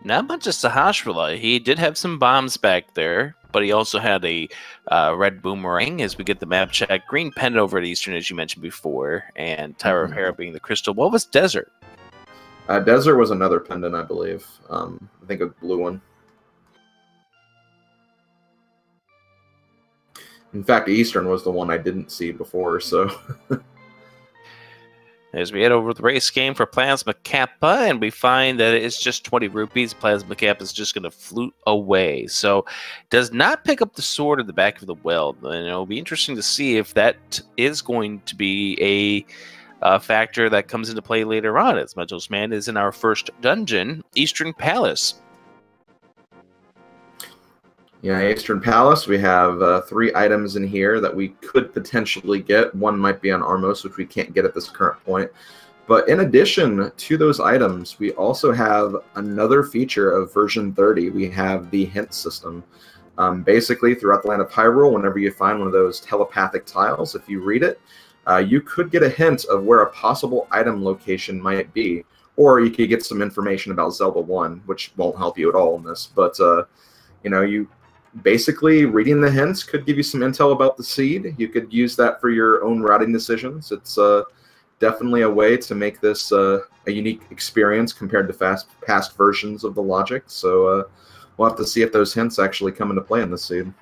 Not much as Sahasrahla. He did have some bombs back there, but he also had a red boomerang as we get the map check. Green pendant over at Eastern, as you mentioned before, and Tower of Hera being the crystal. What was Desert? Desert was another pendant, I believe. I think a blue one. In fact, Eastern was the one I didn't see before, so... As we head over the race game for Plasma Kappa, and we find that it's just 20 rupees. Plasma Kappa is just going to flute away. So, does not pick up the sword at the back of the well. And it'll be interesting to see if that is going to be a factor that comes into play later on, as Metos Man is in our first dungeon, Eastern Palace. Yeah, Eastern Palace, we have 3 items in here that we could potentially get. One might be on Armos, which we can't get at this current point. But in addition to those items, we also have another feature of version 30. We have the hint system. Basically, throughout the land of Hyrule, whenever you find one of those telepathic tiles, if you read it, you could get a hint of where a possible item location might be. Or you could get some information about Zelda 1, which won't help you at all in this. But, you know, basically, reading the hints could give you some intel about the seed. You could use that for your own routing decisions. It's definitely a way to make this a unique experience compared to past versions of the logic. So we'll have to see if those hints actually come into play in this seed.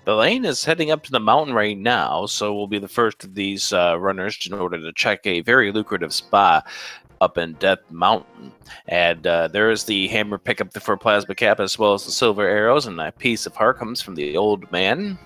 The lane is heading up to the mountain right now, so we'll be the first of these runners in order to check a very lucrative spa up in Death Mountain. And there is the hammer pickup for Plasma Kappa, as well as the silver arrows, and a piece of heart comes from the old man.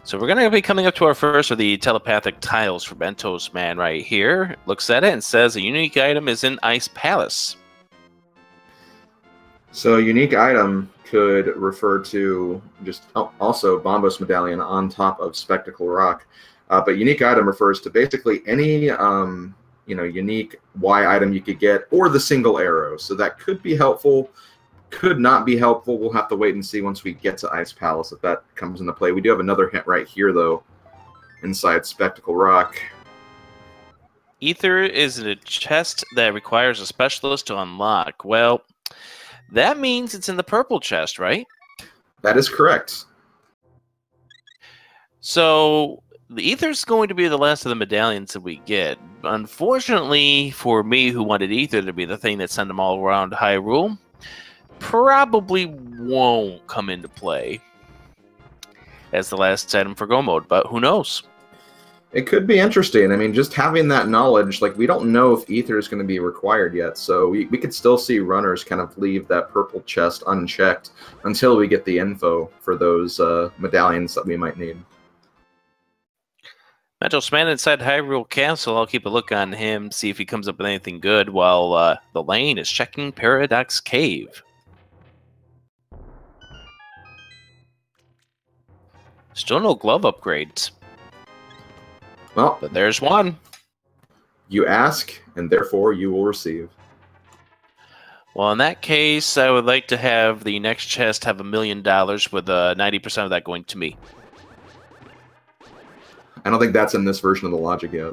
So we're going to be coming up to our first of the telepathic tiles for Bentos Man right here. Looks at it and says a unique item is in Ice Palace. So a unique item could refer to just also Bombos Medallion on top of Spectacle Rock. But unique item refers to basically any unique Y item you could get, or the single arrow. So that could be helpful, could not be helpful. We'll have to wait and see once we get to Ice Palace if that comes into play. We do have another hint right here, though, inside Spectacle Rock. Ether is a chest that requires a specialist to unlock. Well, that means it's in the purple chest, right? That is correct. So the Ether's going to be the last of the medallions that we get. Unfortunately for me, who wanted Ether to be the thing that sent them all around Hyrule, probably won't come into play as the last item for Go Mode, but who knows? It could be interesting. I mean, just having that knowledge, like, we don't know if Ether is going to be required yet, so we could still see runners kind of leave that purple chest unchecked until we get the info for those medallions that we might need. Metos Man inside Hyrule Castle, I'll keep a look on him, see if he comes up with anything good, while the lane is checking Paradox Cave. Still no glove upgrades. Well, but there's one. You ask, and therefore you will receive. Well, in that case, I would like to have the next chest have $1 million with 90% of that going to me. I don't think that's in this version of the logic yet.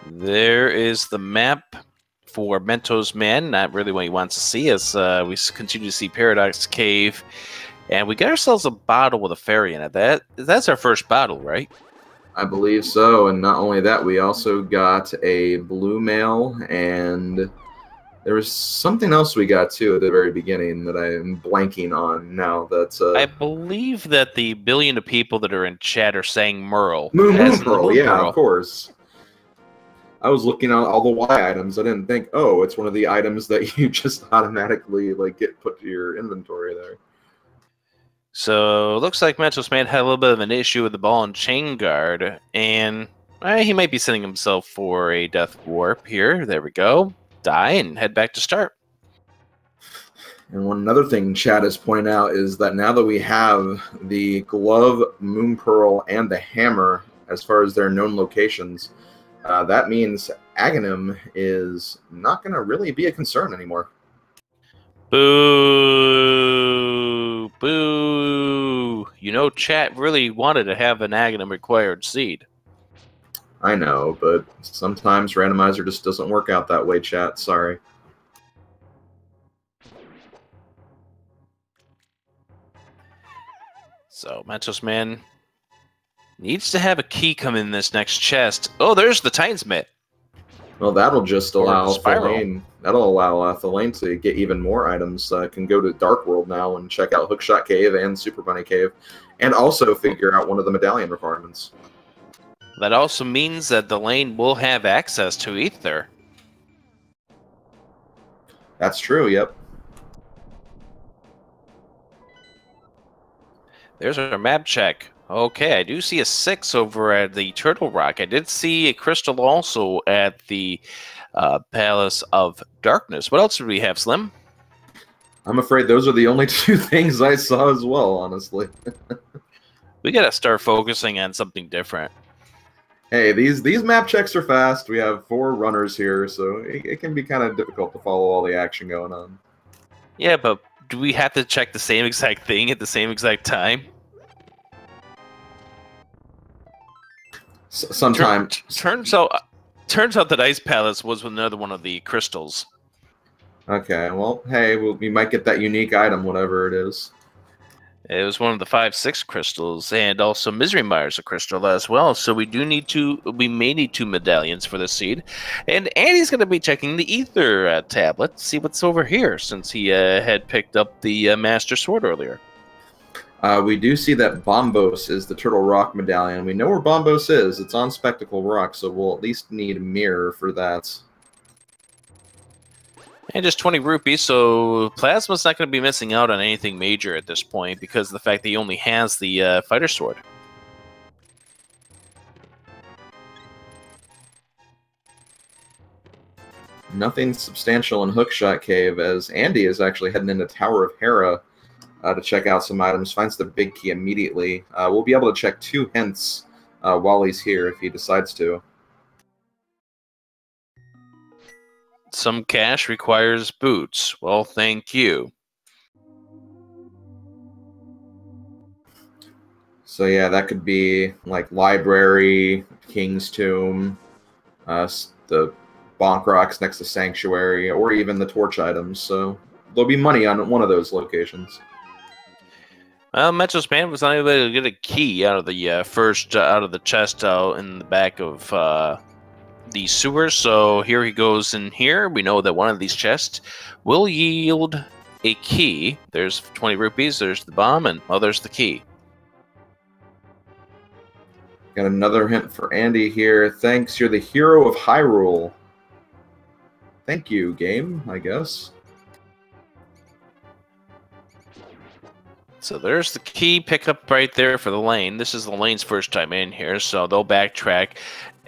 There is the map for Metos Man. Not really what he wants to see as we continue to see Paradox Cave. And we got ourselves a bottle with a fairy in it. That's our first bottle, right? I believe so, and not only that, we also got a blue mail, and there was something else we got, too, at the very beginning that I am blanking on now. That's I believe that the billion of people that are in chat are saying Merle. Moon Pearl, yeah, of course. I was looking at all the Y items. I didn't think, oh, it's one of the items that you just automatically get put to your inventory there. So, looks like Metos Man had a little bit of an issue with the ball and chain guard, and he might be setting himself for a death warp here. There we go. Die and head back to start. And one other thing Chad is pointing out is that now that we have the glove, Moon Pearl, and the hammer as far as their known locations, that means Aghanim is not going to really be a concern anymore. Boo! Boo! You know, chat really wanted to have an Aghanim required seed. I know, but sometimes Randomizer just doesn't work out that way, chat. Sorry. So, Mentos Man needs to have a key come in this next chest. Oh, there's the Tinesmith. Well, that'll just allow Spiral. Thelane. That'll allow Thelane to get even more items. Can go to Dark World now and check out Hookshot Cave and Super Bunny Cave, and also figure out one of the medallion requirements. That also means that Thelane will have access to Ether. That's true. Yep. There's our map check. Okay, I do see a 6 over at the Turtle Rock. I did see a crystal also at the Palace of Darkness. What else do we have, Slim? I'm afraid those are the only two things I saw as well, honestly. We gotta start focusing on something different. Hey, these map checks are fast. We have 4 runners here, so it can be kind of difficult to follow all the action going on. Yeah, but do we have to check the same exact thing at the same exact time? Sometimes. Turns out that Ice Palace was another one of the crystals. Okay, well, hey, we might get that unique item, whatever it is. It was one of the 5-6 crystals, and also Misery Mire's a crystal as well. So we may need 2 medallions for the seed. And Andy's going to be checking the Ether tablet, see what's over here, since he had picked up the Master Sword earlier. We do see that Bombos is the Turtle Rock medallion. We know where Bombos is. It's on Spectacle Rock, so we'll at least need a mirror for that. And just 20 rupees, so Plasma's not going to be missing out on anything major at this point because of the fact that he only has the Fighter Sword. Nothing substantial in Hookshot Cave, as Andy is actually heading into Tower of Hera to check out some items. Finds the big key immediately. We'll be able to check 2 hints while he's here if he decides to. Some cash requires boots. Well, thank you. So yeah, that could be like Library, King's Tomb, the Bonk Rocks next to Sanctuary, or even the torch items. So there'll be money on one of those locations. Well, Metro's Man was not able to get a key out of the out of the chest out in the back of the sewers. So here he goes in here. We know that one of these chests will yield a key. There's 20 rupees. There's the bomb, and oh, there's the key. Got another hint for Andy here. Thanks, you're the hero of Hyrule. Thank you, game, I guess. So there's the key pickup right there for the lane. This is the lane's first time in here, so they'll backtrack.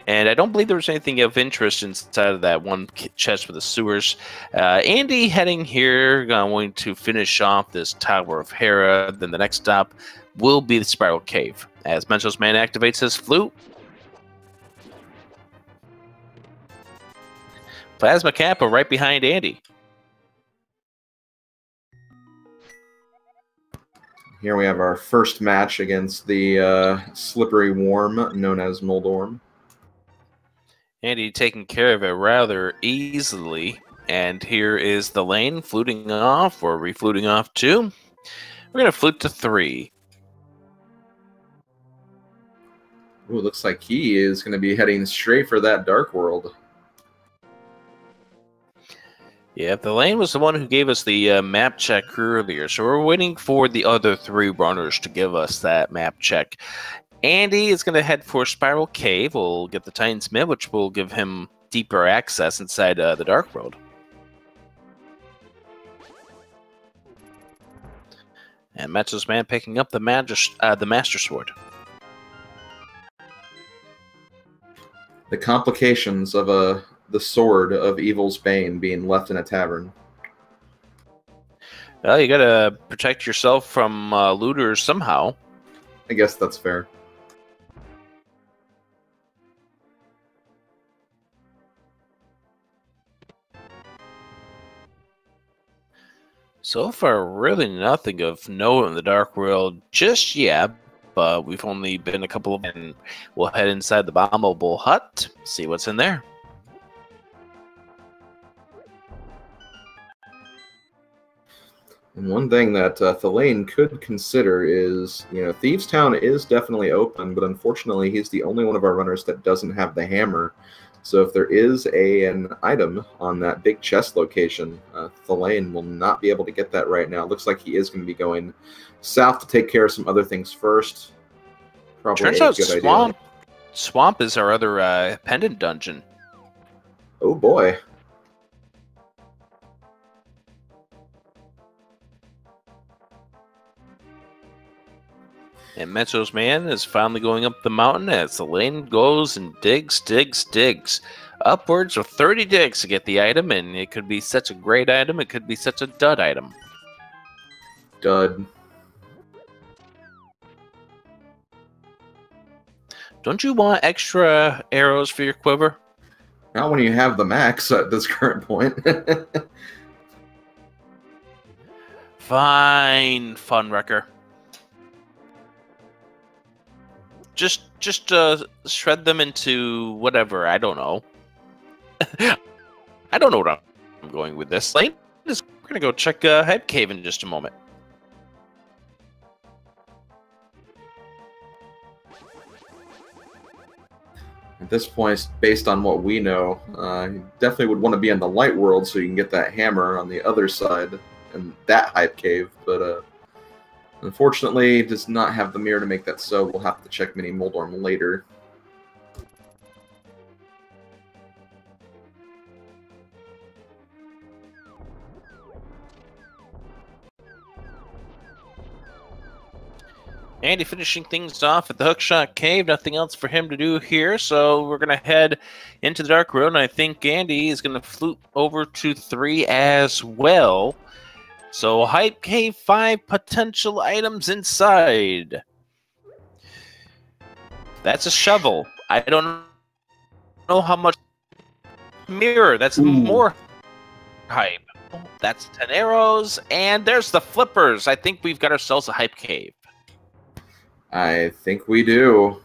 And I don't believe there was anything of interest inside of that one chest for the sewers. Andy heading here, going to finish off this Tower of Hera. Then the next stop will be the Spiral Cave. As Mentos Man activates his flute, Plasma Kappa right behind Andy. Here we have our first match against the slippery worm known as Moldorm. Andy taking care of it rather easily. And here is the lane fluting off, or refluting off 2. We're going to flute to 3. Ooh, looks like he is going to be heading straight for that Dark World. Yeah, the lane was the one who gave us the map check earlier, so we're waiting for the other 3 runners to give us that map check. Andy is going to head for Spiral Cave. We'll get the Tinesmith, which will give him deeper access inside the Dark World. And Metro's Man picking up the Master Sword. The complications of the sword of Evil's Bane being left in a tavern. Well, you gotta protect yourself from looters somehow. I guess that's fair. So So far, really nothing of note in the Dark World just yet, but we've only been a couple of... And we'll head inside the bombable hut, see what's in there. And one thing that Thelaine could consider is, Thieves Town is definitely open, but unfortunately he's the only one of our runners that doesn't have the hammer. So if there is an item on that big chest location, Thelaine will not be able to get that right now. It looks like he is going to be going south to take care of some other things first. Probably Turns a out good idea. Swamp is our other pendant dungeon. Oh boy. And Metro's man is finally going up the mountain as the lane goes and digs. Upwards of 30 digs to get the item, and it could be such a great item, it could be such a dud item. Dud. Don't you want extra arrows for your quiver? Not when you have the max at this current point. Fine, Fun Wrecker. Just shred them into whatever. I don't know. I don't know what I'm going with this. We're gonna go check Head Cave in just a moment. At this point, based on what we know, you definitely would want to be in the light world so you can get that hammer on the other side and that hype cave, but unfortunately does not have the mirror to make that so. We'll have to check Mini Moldorm later. Andy finishing things off at the Hookshot Cave. Nothing else for him to do here, so we're going to head into the Dark Road, and I think Andy is going to flute over to 3 as well. So Hype Cave, 5 potential items inside. That's a shovel. I don't know how much. Mirror, that's more hype. That's 10 arrows, and there's the flippers. I think we've got ourselves a Hype Cave. I think we do.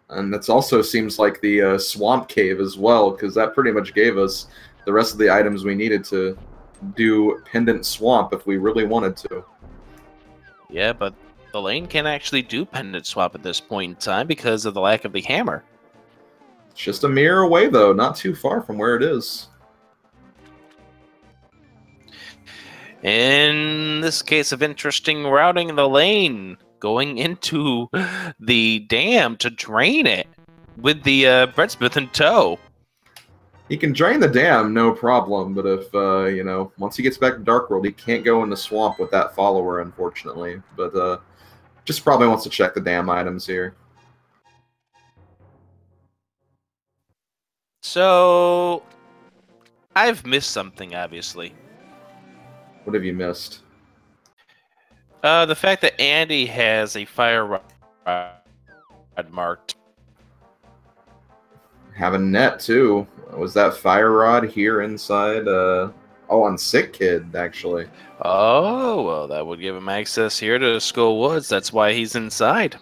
And that also seems like the Swamp Cave as well, because that pretty much gave us the rest of the items we needed to do Pendant Swamp if we really wanted to. Yeah, but the lane can't actually do Pendant Swamp at this point in time because of the lack of the hammer. It's just a mirror away, though, not too far from where it is. In this case of interesting routing in the lane, going into the dam to drain it with the Breadsmith in tow. He can drain the dam, no problem, but if, once he gets back to Dark World, he can't go in the swamp with that follower, unfortunately. But just probably wants to check the dam items here. So, I've missed something, obviously. What have you missed? The fact that Andy has a fire rod marked. Have a net, too. Was that fire rod here inside? On Sick Kid, actually. Oh, well, that would give him access here to Skull Woods. That's why he's inside.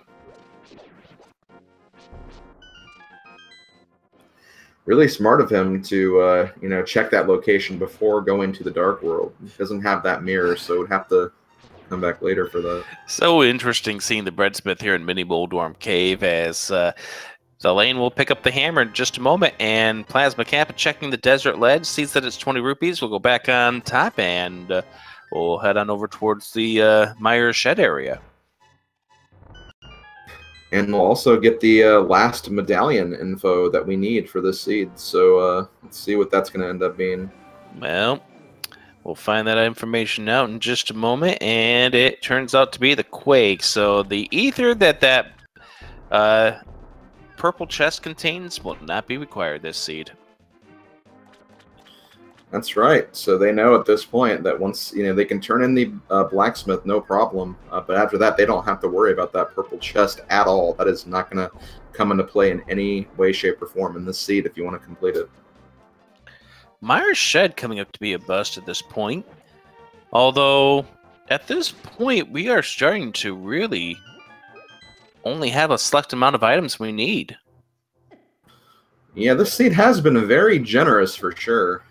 Really smart of him to, check that location before going to the Dark World. He doesn't have that mirror, so would have to come back later for that. So interesting seeing the Breadsmith here in Mini Moldorm Cave as the lane will pick up the hammer in just a moment, and Plasma Kappa checking the desert ledge, sees that it's 20 rupees. We'll go back on top, and we'll head on over towards the Mire shed area. And we'll also get the last medallion info that we need for this seed. So let's see what that's going to end up being. Well, we'll find that information out in just a moment, and it turns out to be the Quake. So the ether that purple chest contains will not be required this seed. That's right. So they know at this point that once they can turn in the blacksmith, no problem. But after that, they don't have to worry about that purple chest at all. That is not going to come into play in any way, shape, or form in this seed if you want to complete it. Mire's shed coming up to be a bust at this point. Although at this point, we are starting to really only have a select amount of items we need. Yeah, this seed has been very generous for sure.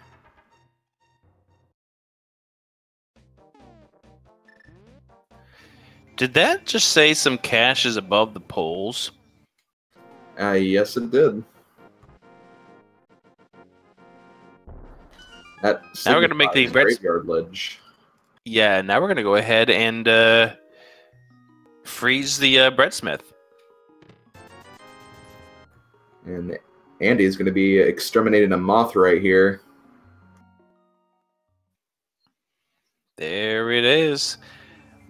Did that just say some cash is above the polls? Yes, it did. That Now we're going to make the graveyard ledge. Yeah, now we're going to go ahead and freeze the Breadsmith. And Andy's going to be exterminating a moth right here. There it is.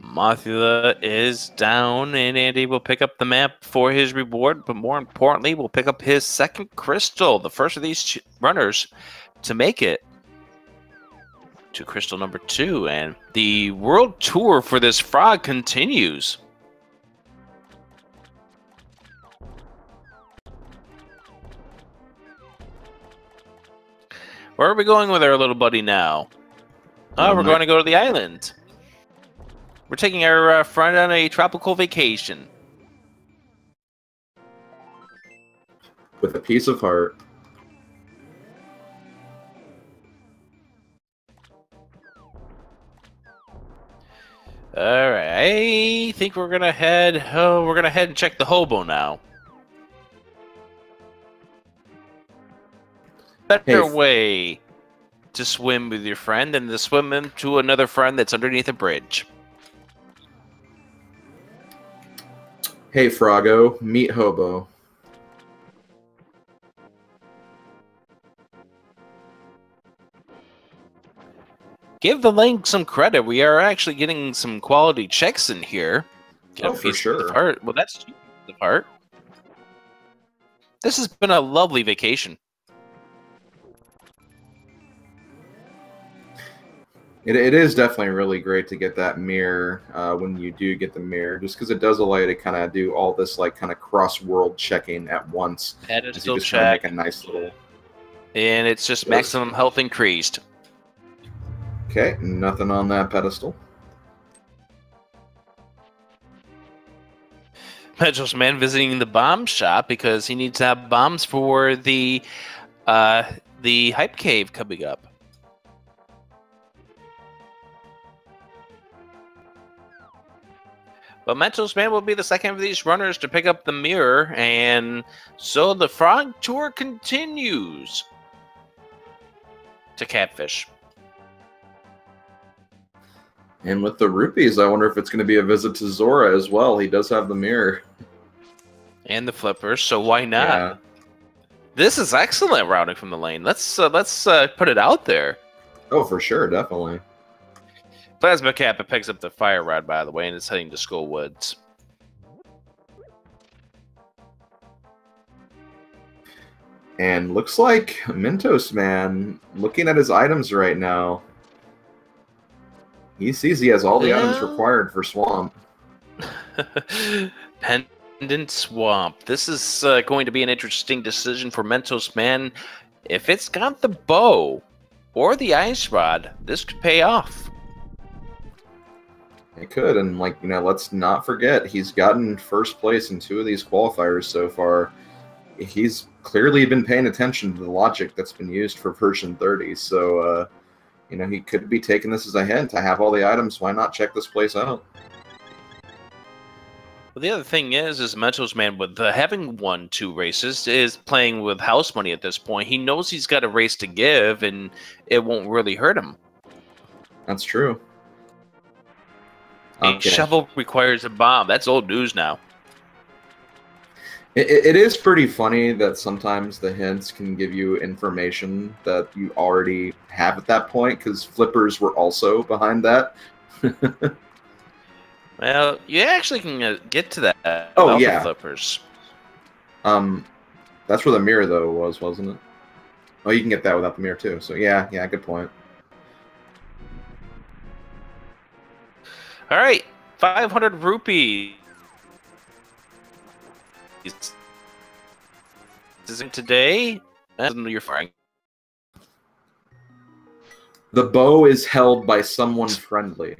Mothula is down, and Andy will pick up the map for his reward, but more importantly, will pick up his second crystal, the first of these runners to make it to crystal number 2, and the world tour for this frog continues. Where are we going with our little buddy now? Oh, we're going to go to the island. We're taking our friend on a tropical vacation. With a piece of heart. All right, I think we're gonna head. Oh, we're gonna head and check the hobo now. Better way to swim with your friend than to swim into another friend that's underneath a bridge. Hey, Froggo, meet Hobo. Give the link some credit. We are actually getting some quality checks in here. Oh, for sure. Well, that's the part. This has been a lovely vacation. It is definitely really great to get that mirror when you do get the mirror, just because it does allow you to kind of do all this like kind of cross-world checking at once. Pedestal check. Make a nice little. And it's just maximum health increased. Okay, nothing on that pedestal. Metro's man visiting the bomb shop because he needs to have bombs for the hype cave coming up. But Mentos Man will be the second of these runners to pick up the mirror, and so the frog tour continues to Catfish. And with the rupees, I wonder if it's going to be a visit to Zora as well. He does have the mirror. And the flippers, so why not? Yeah. This is excellent routing from the lane. Let's put it out there. Oh, for sure, definitely. Plasma Kappa picks up the fire rod, by the way, and is heading to Skull Woods. And looks like Mentos Man, looking at his items right now, he sees he has all the items required for Swamp. Pendant Swamp. This is going to be an interesting decision for Mentos Man. If it's got the bow or the ice rod, this could pay off. It could, and like, you know, let's not forget, he's gotten first place in 2 of these qualifiers so far. He's clearly been paying attention to the logic that's been used for version 30, so, you know, he could be taking this as a hint. I have all the items, why not check this place out? Well, the other thing is Mentos Man, with having won 2 races, is playing with house money at this point. He knows he's got a race to give, and it won't really hurt him. That's true. A shovel requires a bomb. That's old news now. It is pretty funny that sometimes the hints can give you information that you already have at that point, because flippers were also behind that. Well, you actually can get to that. Oh, yeah. Flippers. That's where the mirror, though, was, wasn't it? Oh, you can get that without the mirror, too. So, yeah, good point. All right, 500 rupees. This isn't today. You're fine. The bow is held by someone friendly.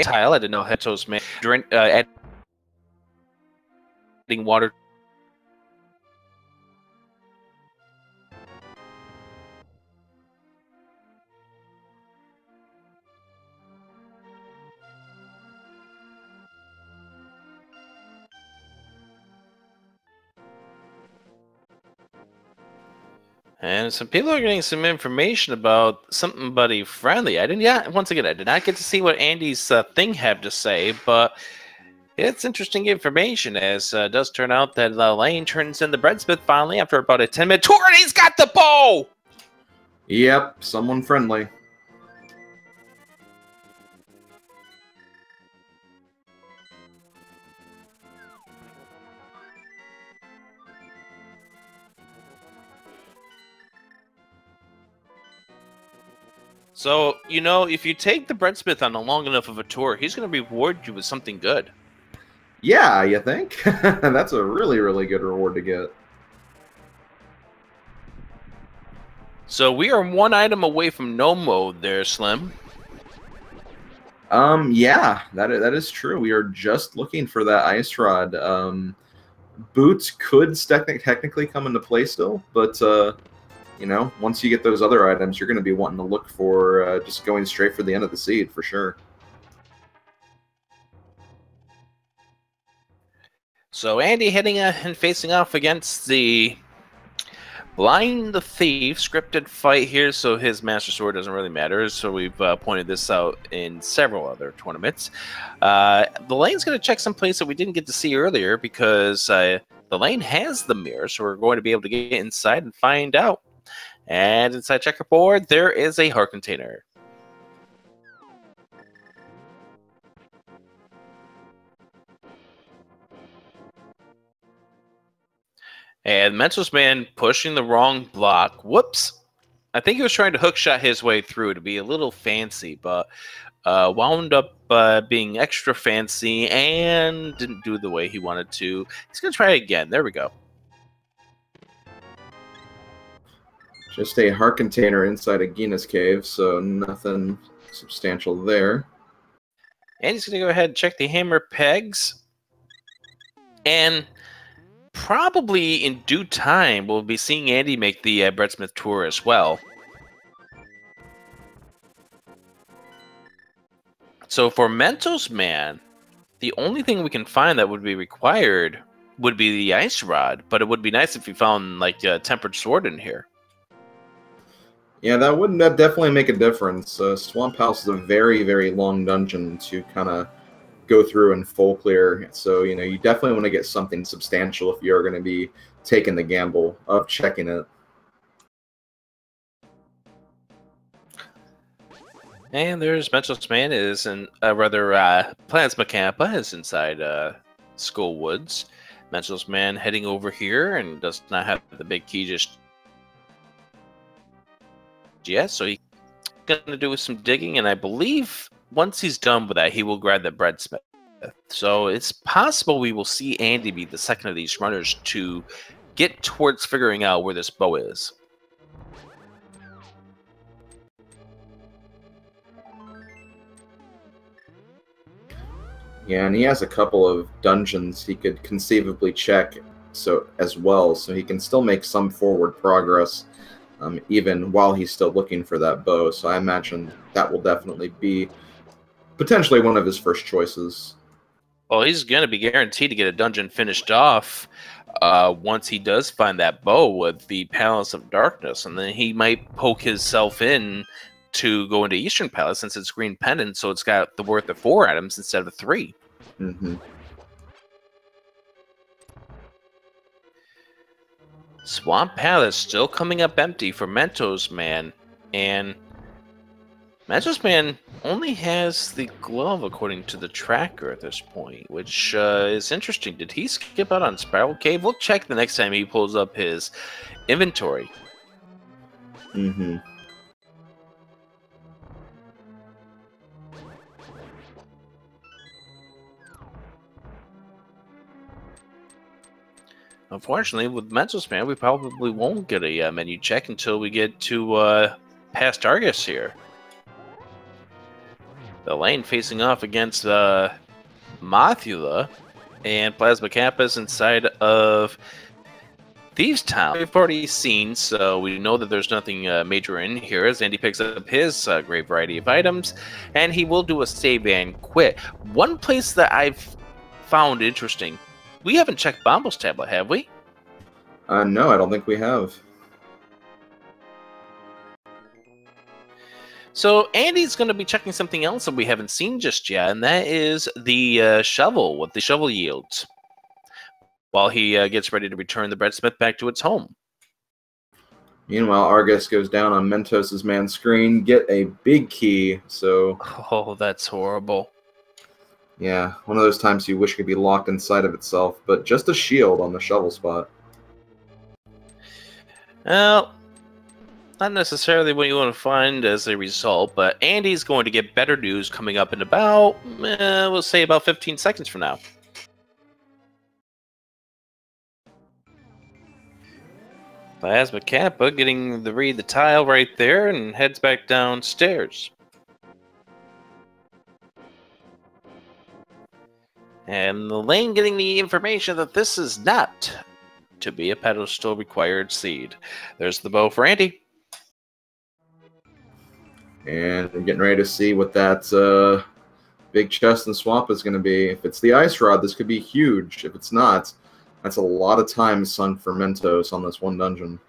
tile. I didn't know Mentos Man adding water. And some people are getting some information about something buddy friendly. Once again, I did not get to see what Andy's thing had to say, but it's interesting information, as it does turn out that Lane turns in the Breadsmith finally after about a 10-minute tour, and he's got the bow! Yep, someone friendly. So, you know, if you take the Breadsmith on a long enough of a tour, he's going to reward you with something good. Yeah, you think? That's a really, really good reward to get. So we are one item away from no mode there, Slim. Yeah, that is true. We are just looking for that ice rod. Boots could technically come into play still, but you know, once you get those other items, you're going to be wanting to look for just going straight for the end of the seed for sure. So Andy heading and facing off against the Blind the Thief scripted fight here, so his Master Sword doesn't really matter. So we've pointed this out in several other tournaments. The lane's going to check some place that we didn't get to see earlier because the lane has the mirror, so we're going to be able to get inside and find out. And inside checkerboard, there is a heart container. And Mentos Man pushing the wrong block. Whoops. I think he was trying to hookshot his way through to be a little fancy, but wound up being extra fancy and didn't do the way he wanted to. He's going to try it again. There we go. Just a heart container inside a Gina's cave, so nothing substantial there. And he's going to go ahead and check the hammer pegs. And probably in due time, we'll be seeing Andy make the Breadsmith tour as well. So for Mentos Man, the only thing we can find that would be required would be the ice rod, but it would be nice if we found like a tempered sword in here. Yeah, that would definitely make a difference. Swamp House is a very, very long dungeon to kind of go through and full clear. So, you know, you definitely want to get something substantial if you're going to be taking the gamble of checking it. And there's Mentos Man is in Plasma Kappa is inside Skull Woods. Mentos Man heading over here and does not have the big key just yet, so he's gonna do some digging, and I believe once he's done with that, he will grab the Breadsmith. So it's possible we will see Andy be the second of these runners to get towards figuring out where this bow is. Yeah, and he has a couple of dungeons he could conceivably check as well, so he can still make some forward progress even while he's still looking for that bow. So I imagine that will definitely be potentially one of his first choices. Well, he's going to be guaranteed to get a dungeon finished off once he does find that bow with the Palace of Darkness, and then he might poke himself in to go into Eastern Palace since it's green pendant, so it's got the worth of 4 items instead of 3. Mm-hmm. Swamp Palace still coming up empty for Mentos Man, and Mentos Man only has the glove according to the tracker at this point, which is interesting. Did he skip out on Spiral Cave? We'll check the next time he pulls up his inventory. Mm-hmm. Unfortunately, with Mentos Man, we probably won't get a menu check until we get to past Argus here. The lane facing off against Mothula and Plasma Kappa's inside of Thieves Town. We've already seen, so we know that there's nothing major in here as Andy picks up his great variety of items, and he will do a save and quit. One place that I've found interesting, we haven't checked Bombo's tablet, have we? No, I don't think we have. So Andy's going to be checking something else that we haven't seen just yet, and that is the shovel, what the shovel yields, while he gets ready to return the Breadsmith back to its home. Meanwhile, Argus goes down on Mentos' man's screen, get a big key, so... Oh, that's horrible. Yeah, one of those times you wish could be locked inside of itself, but just a shield on the shovel spot. Well, not necessarily what you want to find as a result, but Andy's going to get better news coming up in about, we'll say about 15 seconds from now. Plasma Kappa getting to read the tile right there and heads back downstairs. And the lane getting the information that this is not to be a pedestal required seed. There's the bow for Andy. And we're getting ready to see what that big chest and swamp is going to be. If it's the ice rod, this could be huge. If it's not, that's a lot of time sunk for Mentos on this one dungeon.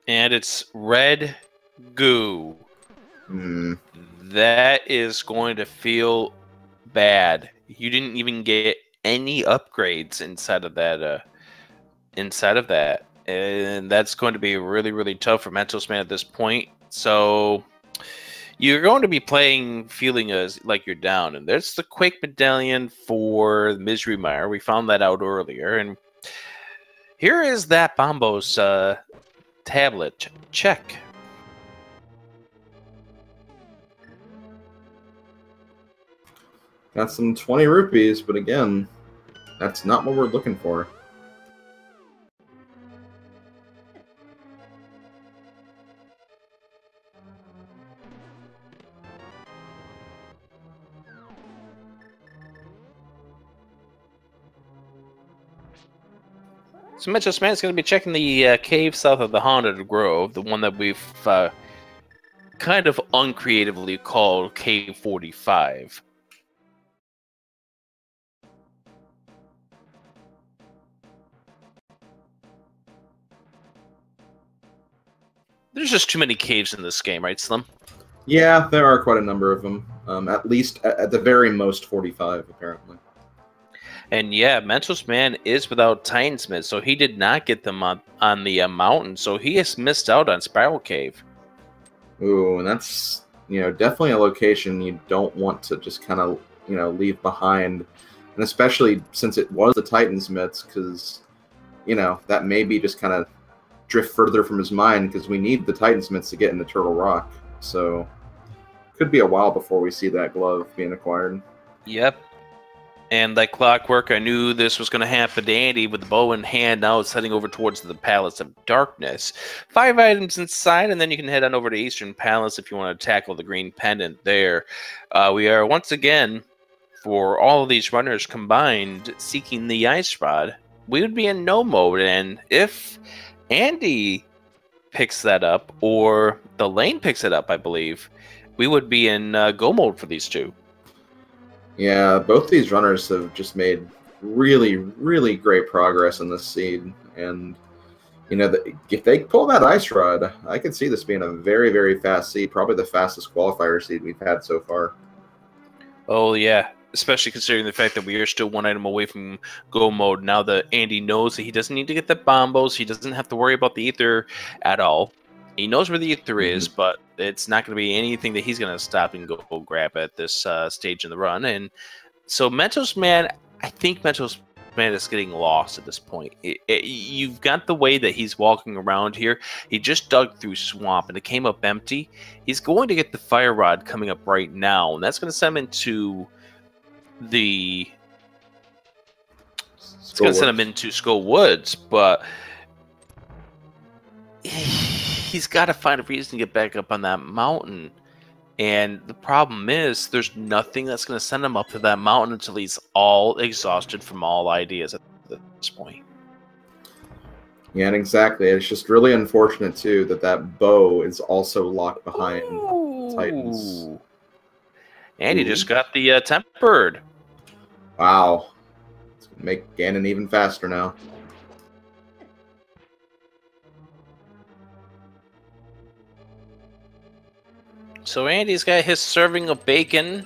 And it's red goo. That is going to feel bad. You didn't even get any upgrades inside of that. And that's going to be really, really tough for Mentos Man at this point. So you're going to be playing feeling as like you're down. And there's the Quake Medallion for Misery Mire. We found that out earlier. And here is that Bombo's tablet. Check. Got some 20 rupees, but again, that's not what we're looking for. So Mentos Man is going to be checking the cave south of the Haunted Grove, the one that we've kind of uncreatively called Cave 45. There's just too many caves in this game, right, Slim? Yeah, there are quite a number of them. At least, at the very most, 45, apparently. And yeah, Mentos Man is without Titans, so he did not get them on the mountain, so he has missed out on Spiral Cave. Ooh, and that's, definitely a location you don't want to just kind of, leave behind. And especially since it was the Titans myths, because, that maybe just kind of drift further from his mind, because we need the Titans myths to get into Turtle Rock. So, could be a while before we see that glove being acquired. Yep. And like clockwork, I knew this was going to happen to Andy with the bow in hand. Now it's heading over towards the Palace of Darkness. 5 items inside, and then you can head on over to Eastern Palace if you want to tackle the green pendant there. We are once again, for all of these runners combined, seeking the ice rod. We would be in no mode, and if Andy picks that up, or the lane picks it up, I believe, we would be in go mode for these two. Yeah, both these runners have just made really, really great progress in this seed. And, if they pull that ice rod, I could see this being a very, very fast seed. Probably the fastest qualifier seed we've had so far. Oh, yeah. Especially considering the fact that we are still 1 item away from go mode. Now that Andy knows that he doesn't need to get the bombos, he doesn't have to worry about the ether at all. He knows where the ether is, but it's not going to be anything that he's going to stop and go grab at this stage in the run. And so Mentos Man, I think Mentos Man is getting lost at this point. You've got the way that he's walking around here. He just dug through swamp and it came up empty. He's going to get the fire rod coming up right now, and that's going to send him into the... It's going to send him into Skull Woods, but... He's got to find a reason to get back up on that mountain. And the problem is, there's nothing that's going to send him up to that mountain until he's all exhausted from all ideas at this point. Yeah, and exactly. It's just really unfortunate, too, that that bow is also locked behind Titans. And he just got the tempered. Wow. It's going to make Ganon even faster now. So Andy's got his serving of bacon,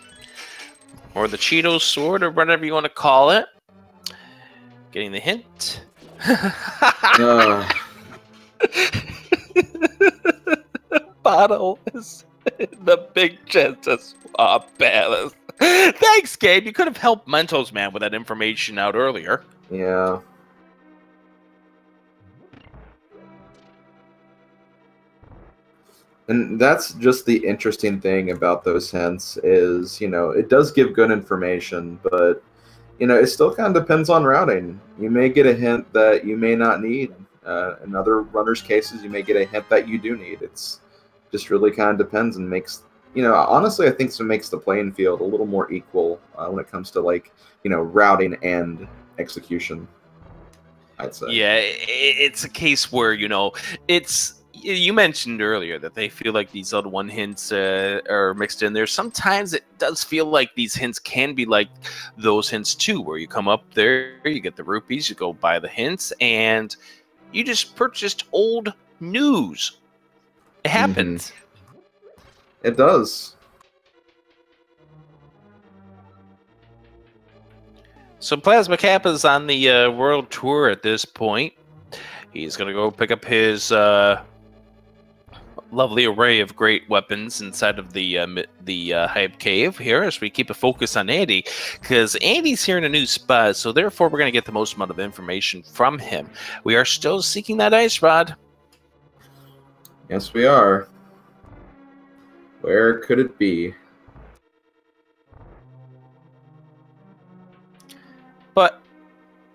or the Cheetos sword, or whatever you want to call it. Getting the hint. Bottle is in the big chest of Swamp Palace. Thanks, Gabe. You could have helped Mentos Man with that information out earlier. Yeah. And that's just the interesting thing about those hints is, you know, it does give good information, but, you know, it still kind of depends on routing. You may get a hint that you may not need. In other runners' cases, you may get a hint that you do need. It's just really kind of depends and makes, you know, honestly, I think it makes the playing field a little more equal when it comes to, like, you know, routing and execution, I'd say. Yeah, it's a case where, you know, it's... You mentioned earlier that they feel like these other one hints are mixed in there. Sometimes it does feel like these hints can be like those hints too, where you come up there, you get the rupees, you go buy the hints, and you just purchased old news. It happens. It does. So Plasma Kappa's on the world tour at this point. He's going to go pick up his... lovely array of great weapons inside of the Hype Cave here as we keep a focus on Andy, because Andy's here in a new spot, so therefore we're going to get the most amount of information from him. We are still seeking that ice rod. Yes, we are. Where could it be? But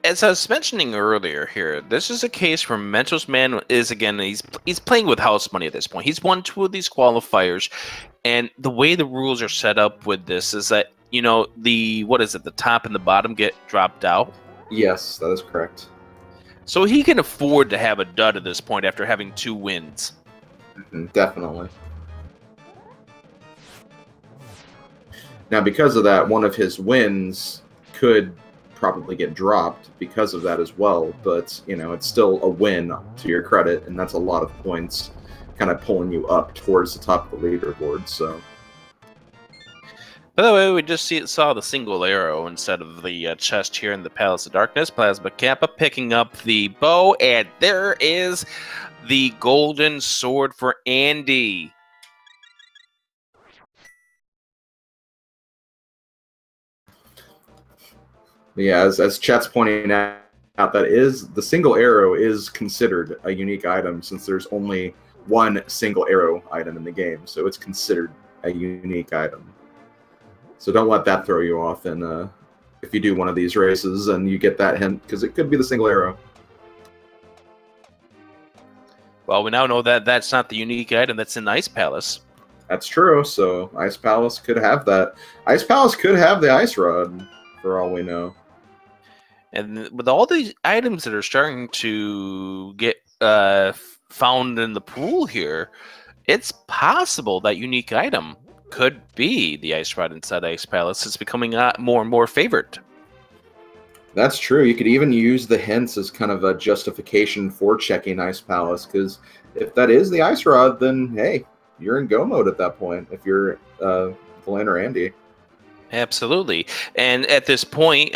as I was mentioning earlier here, this is a case where Mentos Man is, again, he's playing with house money at this point. He's won 2 of these qualifiers, and the way the rules are set up with this is that, you know, the top and the bottom get dropped out. Yes, that is correct. So he can afford to have a dud at this point after having 2 wins. Definitely. Now, because of that, one of his wins could probably get dropped because of that as well, but you know, it's still a win to your credit, and that's a lot of points kind of pulling you up towards the top of the leaderboard. So by the way, we just saw the single arrow instead of the chest here in the Palace of Darkness. Plasma Kappa picking up the bow, and there is the golden sword for Andy. yeah, as Chat's pointing out, that is the single arrow is considered a unique item since there's only one single arrow item in the game, so it's considered a unique item. So don't let that throw you off, and if you do one of these races and you get that hint, because it could be the single arrow. Well, we now know that that's not the unique item that's in Ice Palace. That's true, so Ice Palace could have that. Ice Palace could have the Ice Rod, for all we know. And with all these items that are starting to get found in the pool here, it's possible that unique item could be the Ice Rod inside Ice Palace. It's becoming more and more favored. That's true. You could even use the hints as kind of a justification for checking Ice Palace, because if that is the Ice Rod, then hey, you're in go mode at that point if you're Glenn or Andy. Absolutely. And at this point,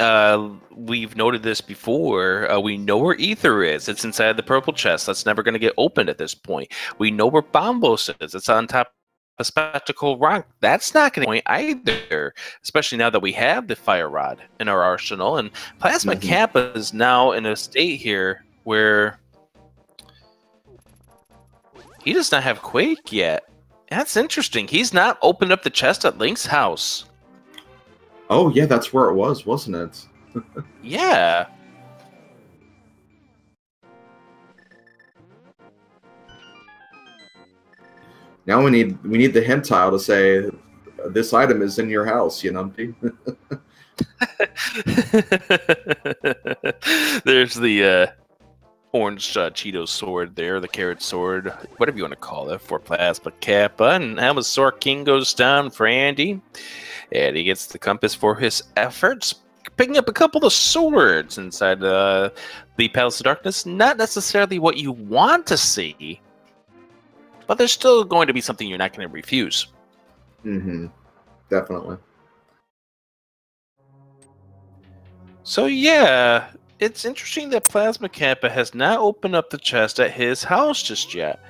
we've noted this before, we know where Ether is. It's inside the purple chest. That's never going to get opened at this point. We know where Bombos is. It's on top of Spectacle Rock. That's not going to point either, especially now that we have the Fire Rod in our arsenal. And Plasma Kappa is now in a state here where he does not have Quake yet. That's interesting. He's not opened up the chest at Link's house. Oh, yeah, that's where it was, wasn't it? Yeah. Now we need the hint tile to say this item is in your house, you numpty. There's the orange Cheeto sword there, the carrot sword, whatever you want to call it, for Plasma Kappa. And Sword King goes down for Andy. And he gets the compass for his efforts. Picking up a couple of swords inside the Palace of Darkness. Not necessarily what you want to see, but there's still going to be something you're not going to refuse. Mm-hmm. Definitely. So yeah, it's interesting that Plasma Kappa has not opened up the chest at his house just yet.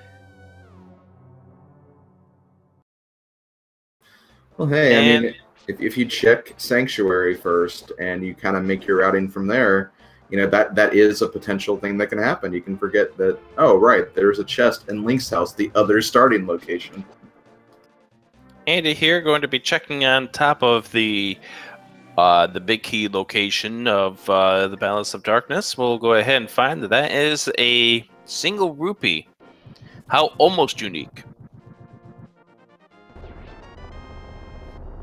Well, hey, I mean, if you check Sanctuary first and you kind of make your routing from there, you know, that is a potential thing that can happen. You can forget that, oh, right, there's a chest in Link's house, the other starting location. Andy here going to be checking on top of the big key location of the Palace of Darkness. We'll go ahead and find that that is a single rupee. How almost unique.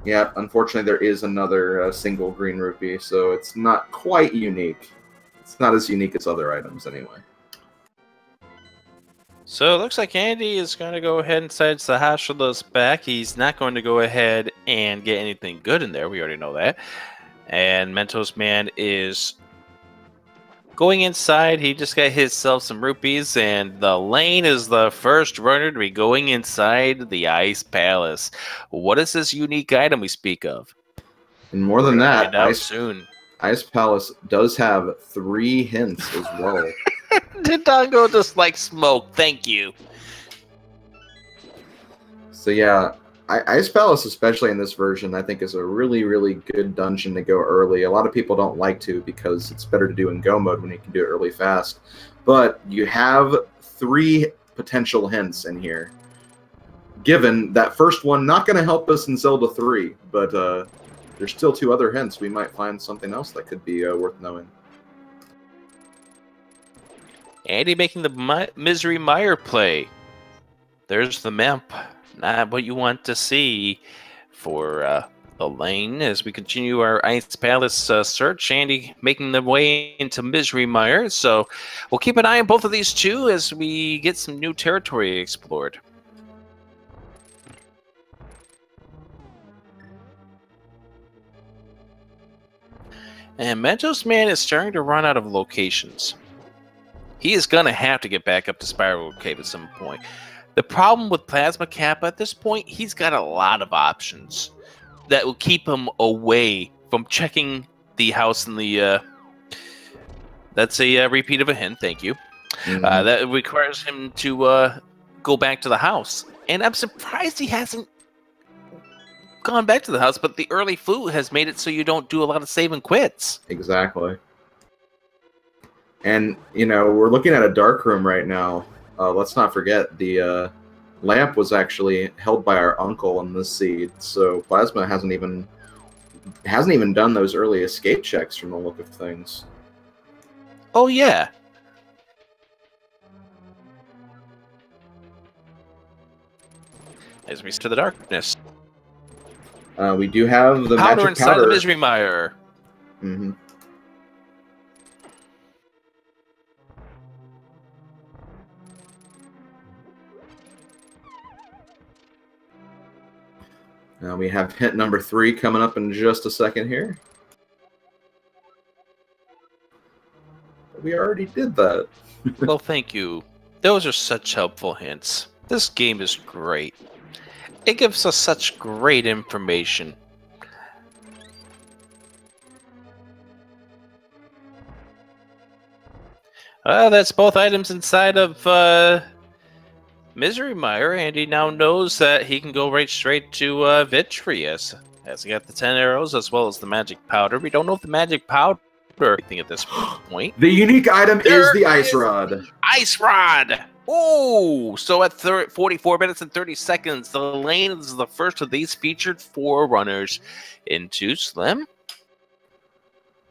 Yeah, unfortunately there is another single green rupee, so it's not quite unique. It's not as unique as other items anyway. So it looks like Andy is going to go ahead and side Sahashila's back. He's not going to go ahead and get anything good in there. We already know that. And Mentos Man is going inside. He just got himself some rupees. And the Lane is the first runner to be going inside the Ice Palace. What is this unique item we speak of? And more than that, Ice Palace does have 3 hints as well. Did Dongo just like smoke? Thank you. So yeah, Ice Palace, especially in this version, I think is a really, really good dungeon to go early. A lot of people don't like to because it's better to do in Go mode when you can do it early fast. But you have 3 potential hints in here. Given that first one, not going to help us in Zelda 3, but there's still 2 other hints. We might find something else that could be worth knowing. Andy making the Misery Mire play. There's the map. Not what you want to see for the Lane as we continue our Ice Palace search. Andy making the way into Misery Mire. So we'll keep an eye on both of these two as we get some new territory explored. And Mentos Man is starting to run out of locations. He is going to have to get back up to Spiral Cave at some point. The problem with Plasma Kappa at this point, he's got a lot of options that will keep him away from checking the house in the... that's a repeat of a hint, thank you. Mm-hmm. That requires him to go back to the house. And I'm surprised he hasn't gone back to the house, but the early food has made it so you don't do a lot of save and quits. Exactly. And, you know, we're looking at a dark room right now. Let's not forget, the lamp was actually held by our uncle in this seed, so Plasma hasn't even done those early escape checks from the look of things. Oh, yeah. As we to the darkness. We do have the powder magic inside powder. The Misery Mire. Mm-hmm. Now we have hint number 3 coming up in just a second here. We already did that. Well, thank you. Those are such helpful hints. This game is great. It gives us such great information. That's both items inside of Misery Mire, and he now knows that he can go right straight to Victory as he got the 10 arrows as well as the magic powder. We don't know if the magic powder or anything at this point. The unique item is the Ice Rod. Ice Rod! Oh, so at 44 minutes and 30 seconds, the Lane is the first of these featured 4 runners into Slim.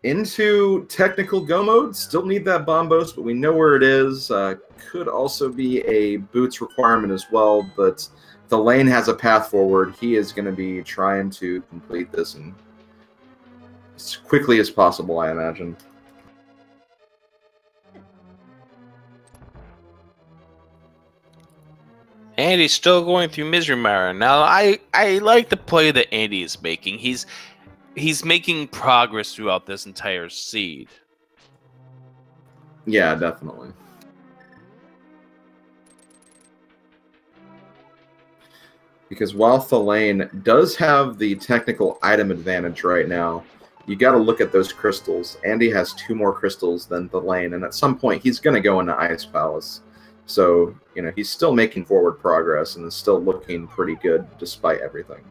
Into technical Go mode. Still need that Bombos, but we know where it is. Could also be a Boots requirement as well, but the lane has a path forward. He is going to be trying to complete this as quickly as possible, I imagine. Andy's still going through Misery Mire. Now, I like the play that Andy is making. He's making progress throughout this entire seed. Yeah, definitely. Because while Thalane does have the technical item advantage right now, you got to look at those crystals. Andy has 2 more crystals than Thalane, and at some point he's going to go into Ice Palace. So, you know, he's still making forward progress and is still looking pretty good despite everything.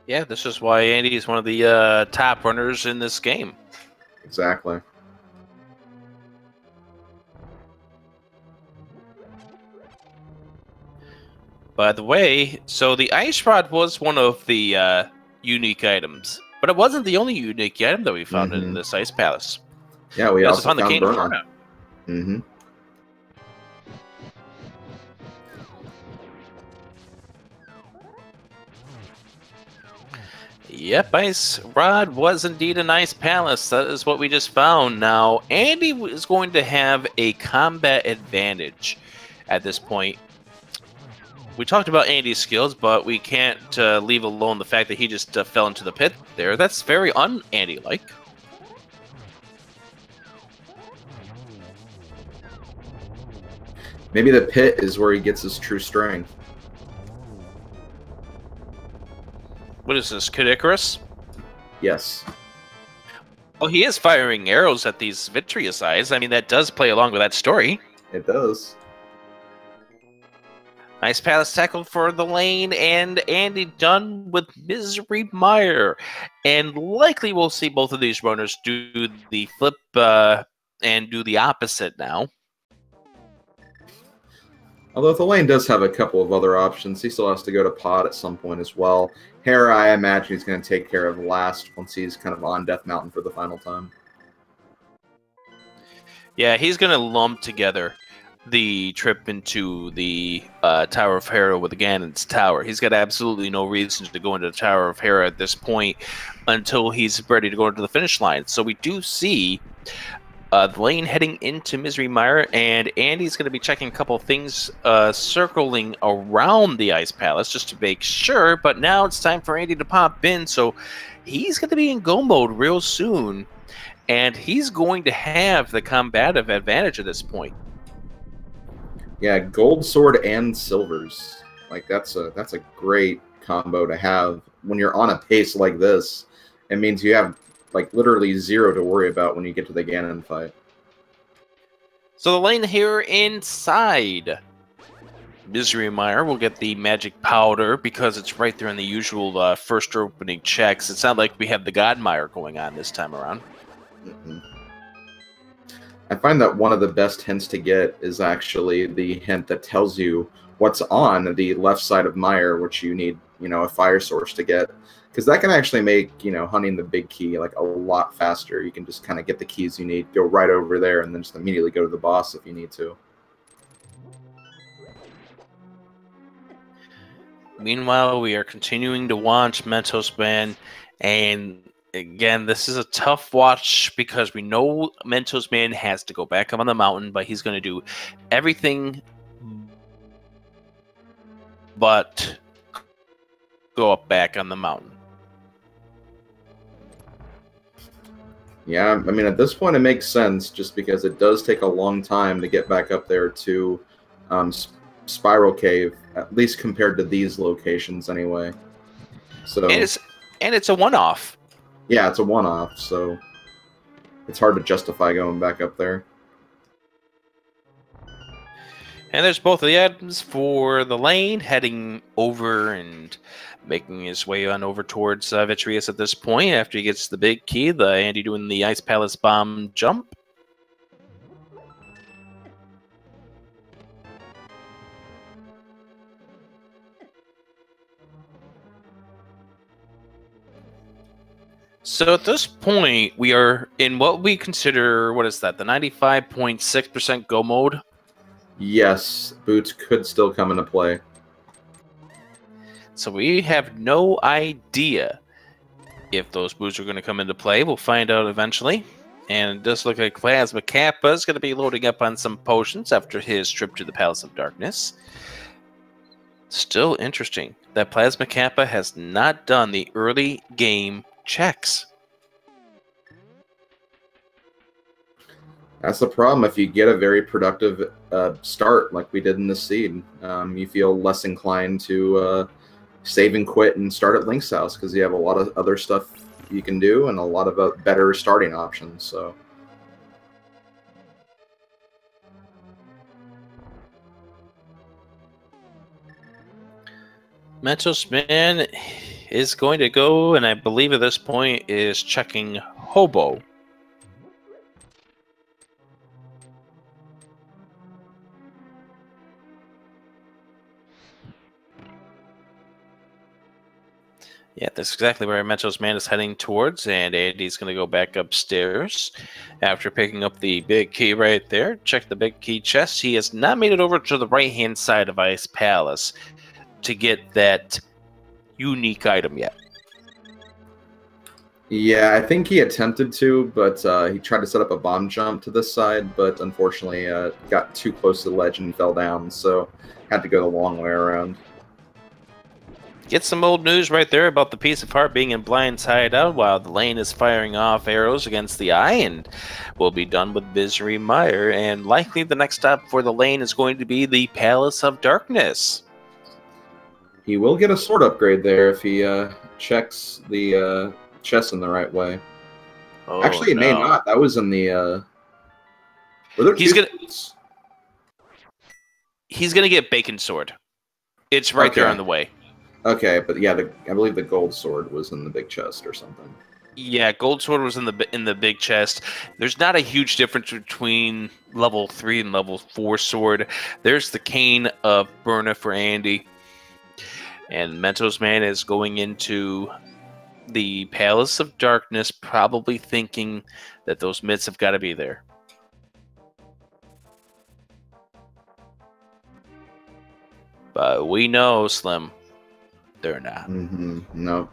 Yeah, this is why Andy is one of the top runners in this game. Exactly. By the way, so the Ice Rod was one of the unique items, but it wasn't the only unique item that we found in this Ice Palace. Yeah, we also found the Cane of Burner. Mm-hmm. Yep, Ice Rod was indeed a nice palace. That is what we just found. Now, Andy is going to have a combat advantage at this point. We talked about Andy's skills, but we can't leave alone the fact that he just fell into the pit there. That's very un-Andy-like. Maybe the pit is where he gets his true strength. What is this, Kid Icarus? Yes. Well, he is firing arrows at these Vitreous eyes. I mean, that does play along with that story. It does. Nice palace tackle for the lane, and Andy done with Misery Mire. And likely we'll see both of these runners do the flip and do the opposite now. Although Thalane does have a couple of other options. He still has to go to pod at some point as well. Hera, I imagine he's going to take care of last once he's kind of on Death Mountain for the final time. Yeah, he's going to lump together the trip into the Tower of Hera with Ganon's tower. He's got absolutely no reason to go into the Tower of Hera at this point until he's ready to go into the finish line. So we do see the lane heading into Misery Mire, and Andy's going to be checking a couple of things circling around the Ice Palace just to make sure, but now it's time for Andy to pop in, so he's going to be in go mode real soon, and he's going to have the combative advantage at this point. Yeah, gold sword and silvers. Like that's a great combo to have when you're on a pace like this. It means you have like literally 0 to worry about when you get to the Ganon fight. So the lane here inside Misery Mire will get the magic powder because it's right there in the usual first opening checks. It's not like we have the God Mire going on this time around. I find that one of the best hints to get is actually the hint that tells you what's on the left side of Mire, which you need, you know, a fire source to get. Because that can actually make, you know, hunting the big key like a lot faster. You can just kind of get the keys you need, go right over there, and then just immediately go to the boss if you need to. Meanwhile, we are continuing to watch Mentos Man, and again, this is a tough watch because we know Mentos Man has to go back up on the mountain, but he's going to do everything but go up back on the mountain. Yeah, I mean, at this point it makes sense just because it does take a long time to get back up there to Spiral Cave, at least compared to these locations anyway. So and it's a one-off. Yeah, it's a one-off, so it's hard to justify going back up there. And there's both of the items for the lane, heading over and making his way on over towards Vitreous at this point after he gets the big key. The Andy doing the Ice Palace bomb jump. So at this point, we are in what we consider, what is that, the 95.6% go mode? Yes, boots could still come into play. So we have no idea if those moves are going to come into play. We'll find out eventually. And it does look like Plasma Kappa is going to be loading up on some potions after his trip to the Palace of Darkness. Still interesting that Plasma Kappa has not done the early game checks. That's the problem. If you get a very productive start like we did in the seed, you feel less inclined to save and quit and start at Link's house because you have a lot of other stuff you can do and a lot of better starting options. So. Mentos Man is going to go, and I believe at this point is checking Hobo. Yeah, that's exactly where Mentos Man is heading towards, and Andy's going to go back upstairs after picking up the big key right there. Check the big key chest. He has not made it over to the right-hand side of Ice Palace to get that unique item yet. Yeah, I think he attempted to, but he tried to set up a bomb jump to this side, but unfortunately got too close to the ledge and fell down, so had to go the long way around. Get some old news right there about the piece of heart being in blind hideout while the lane is firing off arrows against the eye, and we'll be done with Misery Mire, and likely the next stop for the lane is going to be the Palace of Darkness. He will get a sword upgrade there if he checks the chest in the right way. Oh, actually, he may not. That was in the... He's gonna get Bacon Sword. It's right there on the way. Okay, but yeah, I believe the gold sword was in the big chest or something. Yeah, gold sword was in the big chest. There's not a huge difference between level 3 and level 4 sword. There's the cane of Burna for Andy. And Mentos Man is going into the Palace of Darkness, probably thinking that those mitts have got to be there. But we know, Slim, they're not. No.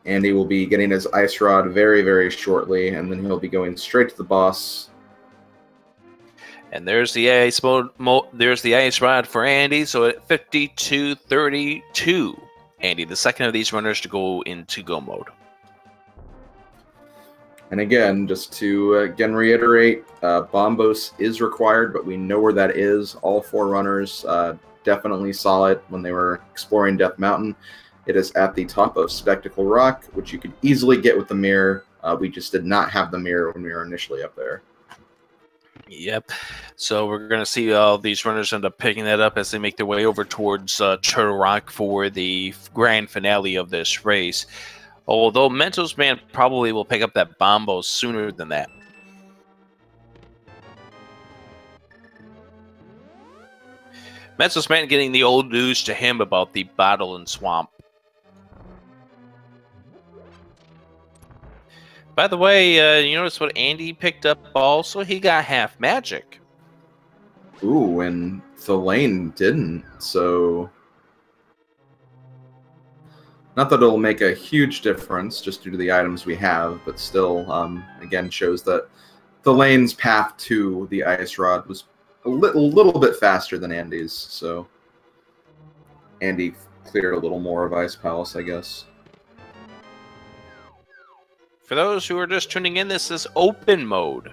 Andy will be getting his ice rod very, very shortly, and then he'll be going straight to the boss. And there's the ice there's the ice rod for Andy. So at 52-32, Andy, the second of these runners to go into go mode. And again, just to again reiterate, Bombos is required, but we know where that is. All 4 runners definitely saw it when they were exploring Death Mountain. It is at the top of Spectacle Rock, which you could easily get with the Mire. We just did not have the Mire when we were initially up there. Yep. So we're going to see all these runners end up picking that up as they make their way over towards Turtle Rock for the grand finale of this race. Although Mentos Man probably will pick up that Bombo sooner than that. Mentos Man getting the old news to him about the Bottle and Swamp. By the way, you notice what Andy picked up also? He got half magic. Ooh, and Thelaine didn't, so... Not that it'll make a huge difference, just due to the items we have, but still, again, shows that Thelaine's path to the Ice Rod was a little bit faster than Andy's, so... Andy cleared a little more of Ice Palace, I guess. For those who are just tuning in, this is open mode.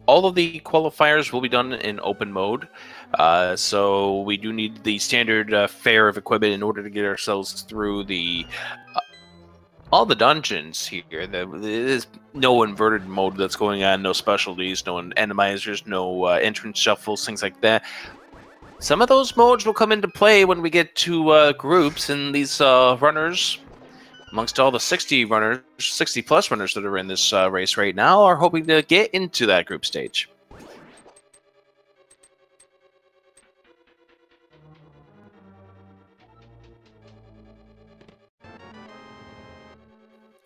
All of the qualifiers will be done in open mode. So we do need the standard fare of equipment in order to get ourselves through the all the dungeons here. There is no inverted mode that's going on, no specialties, no endemizers, no entrance shuffles, things like that. Some of those modes will come into play when we get to groups, and these runners, amongst all the 60 runners, 60-plus runners that are in this race right now, are hoping to get into that group stage.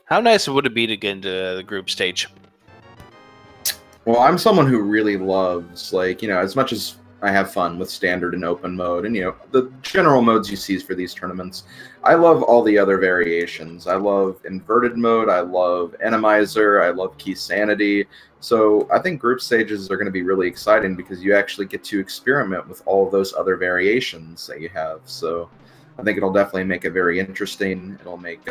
How nice would it be to get into the group stage? Well, I'm someone who really loves, like, you know, as much as I have fun with standard and open mode, and the general modes you see for these tournaments. I love all the other variations. I love inverted mode. I love Randomizer. I love key sanity. So I think group stages are going to be really exciting because you actually get to experiment with all of those other variations that you have. So I think it'll definitely make it very interesting. It'll make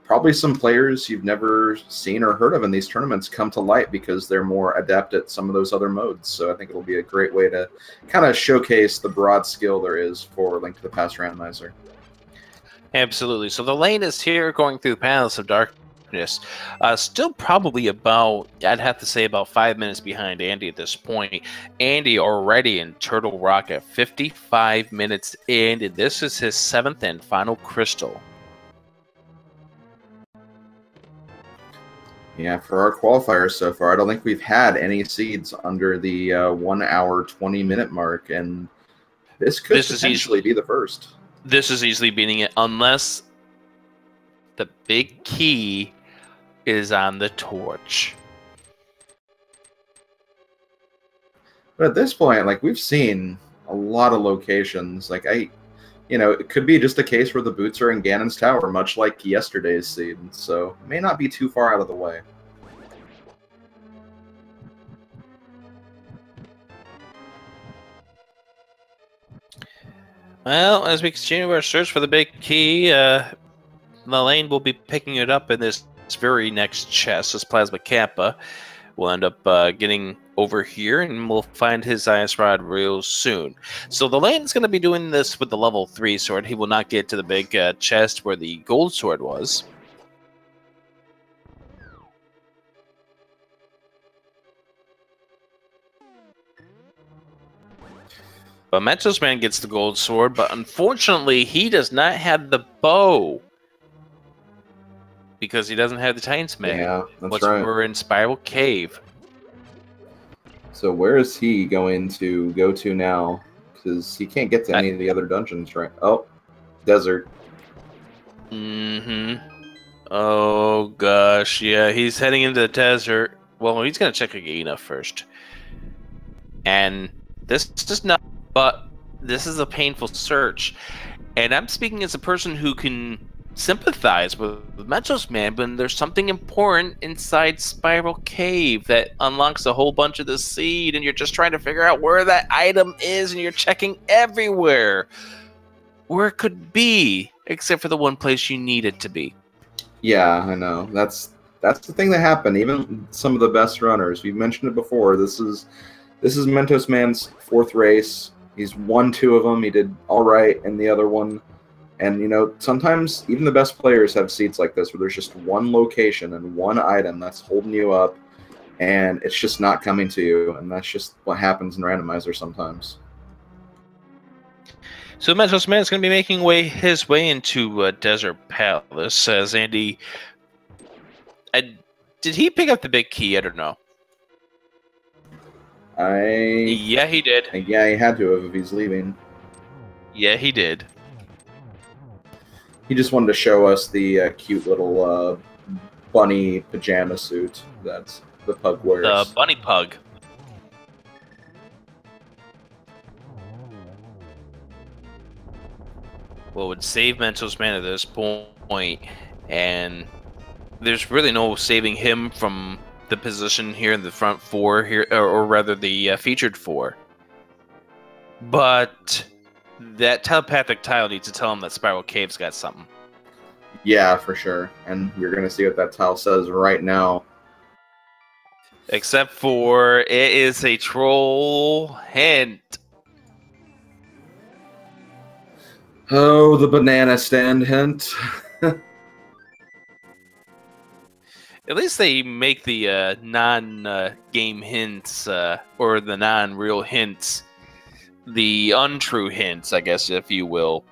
probably some players you've never seen or heard of in these tournaments come to light because they're more adept at some of those other modes. So I think it'll be a great way to kind of showcase the broad skill there is for Link to the Past Randomizer. Absolutely. So the lane is here going through the Palace of Darkness. Still probably about, I'd have to say, about 5 minutes behind Andy at this point. Andy already in Turtle Rock at 55 minutes in, and this is his 7th and final crystal. Yeah, for our qualifiers so far, I don't think we've had any seeds under the 1 hour, 20-minute mark, and this could potentially be the first. This is easily beating it, unless the big key is on the torch. But at this point, like, we've seen a lot of locations. Like, it could be just a case where the boots are in Ganon's tower, much like yesterday's seed, so it may not be too far out of the way. Well, as we continue our search for the big key, the lane will be picking it up in this very next chest. This Plasma Kappa will end up getting over here, and we'll find his Ice Rod real soon. So the lane's going to be doing this with the level 3 sword. He will not get to the big chest where the gold sword was. But Metro's Man gets the gold sword, but unfortunately he does not have the bow. Because he doesn't have the Titan-Smith. Yeah, that's right. We're in Spiral Cave. So where is he going to go to now? Because he can't get to any of the other dungeons, right? Oh, desert. Mm-hmm. Oh, gosh. Yeah, he's heading into the desert. Well, he's going to check Agena first. And this does not... But this is a painful search. And I'm speaking as a person who can sympathize with Metro's Man, but there's something important inside Spiral Cave that unlocks a whole bunch of the seed, and you're just trying to figure out where that item is, and you're checking everywhere where it could be, except for the one place you need it to be. Yeah, I know. That's the thing that happened. Even some of the best runners, we've mentioned it before. This is Mentos Man's 4th race. He's won 2 of them. He did all right in the other one. And, sometimes even the best players have seats like this where there's just one location and one item that's holding you up, and it's just not coming to you. And that's just what happens in Randomizer sometimes. So Metro's Man is going to be making his way into Desert Palace. As Andy... did he pick up the big key? I don't know. Yeah, he did. Yeah, he had to have if he's leaving. Yeah, he did. He just wanted to show us the cute little bunny pajama suit that the pug wears. The bunny pug. What would save Mentos Man at this point, and there's really no saving him from the position here in the front 4 here, or rather the featured 4. But that telepathic tile needs to tell him that Spiral Cave's got something. Yeah, for sure. And you're going to see what that tile says right now. Except for it is a troll hint. Oh, the banana stand hint. At least they make the non-game hints, or the non-real hints, the untrue hints, I guess, if you will.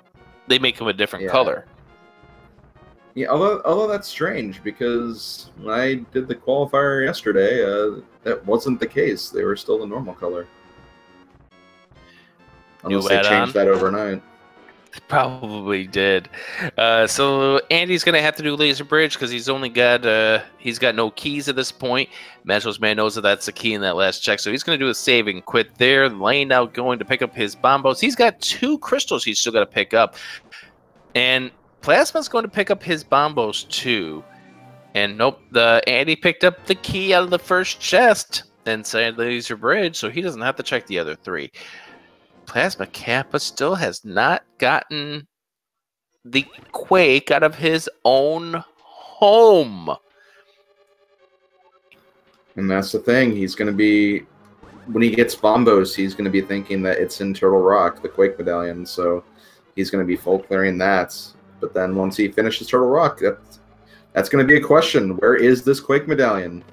They make them a different color. Yeah, although that's strange, because when I did the qualifier yesterday, that wasn't the case. They were still the normal color. Unless they changed that overnight. Probably did. So Andy's gonna have to do laser bridge because he's got no keys at this point. Metro's man knows that that's the key in that last check, so he's gonna do a save and quit there. Lane now going to pick up his bombos. He's got 2 crystals he's still got to pick up, and Plasma's going to pick up his bombos too. And nope, Andy picked up the key out of the first chest inside the laser bridge, so he doesn't have to check the other 3. Plasma Kappa still has not gotten the Quake out of his own home. And that's the thing. He's going to be, when he gets bombos, he's going to be thinking that it's in Turtle Rock, the Quake medallion. So he's going to be full clearing that. But then once he finishes Turtle Rock, that's going to be a question. Where is this Quake medallion?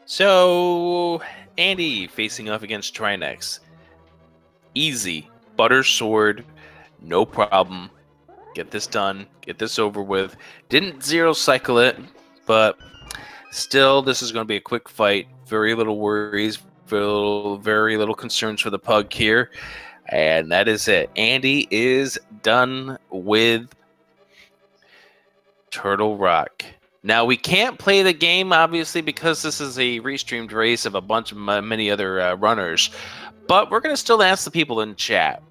So Andy facing off against Trinex. Easy. Butter sword. No problem. Get this done. Get this over with. Didn't zero cycle it, but still, this is going to be a quick fight. Very little worries. Very little concerns for the pug here. And that is it. Andy is done with Turtle Rock. Now, we can't play the game, obviously, because this is a restreamed race of a bunch of many other runners. But we're going to still ask the people in chat.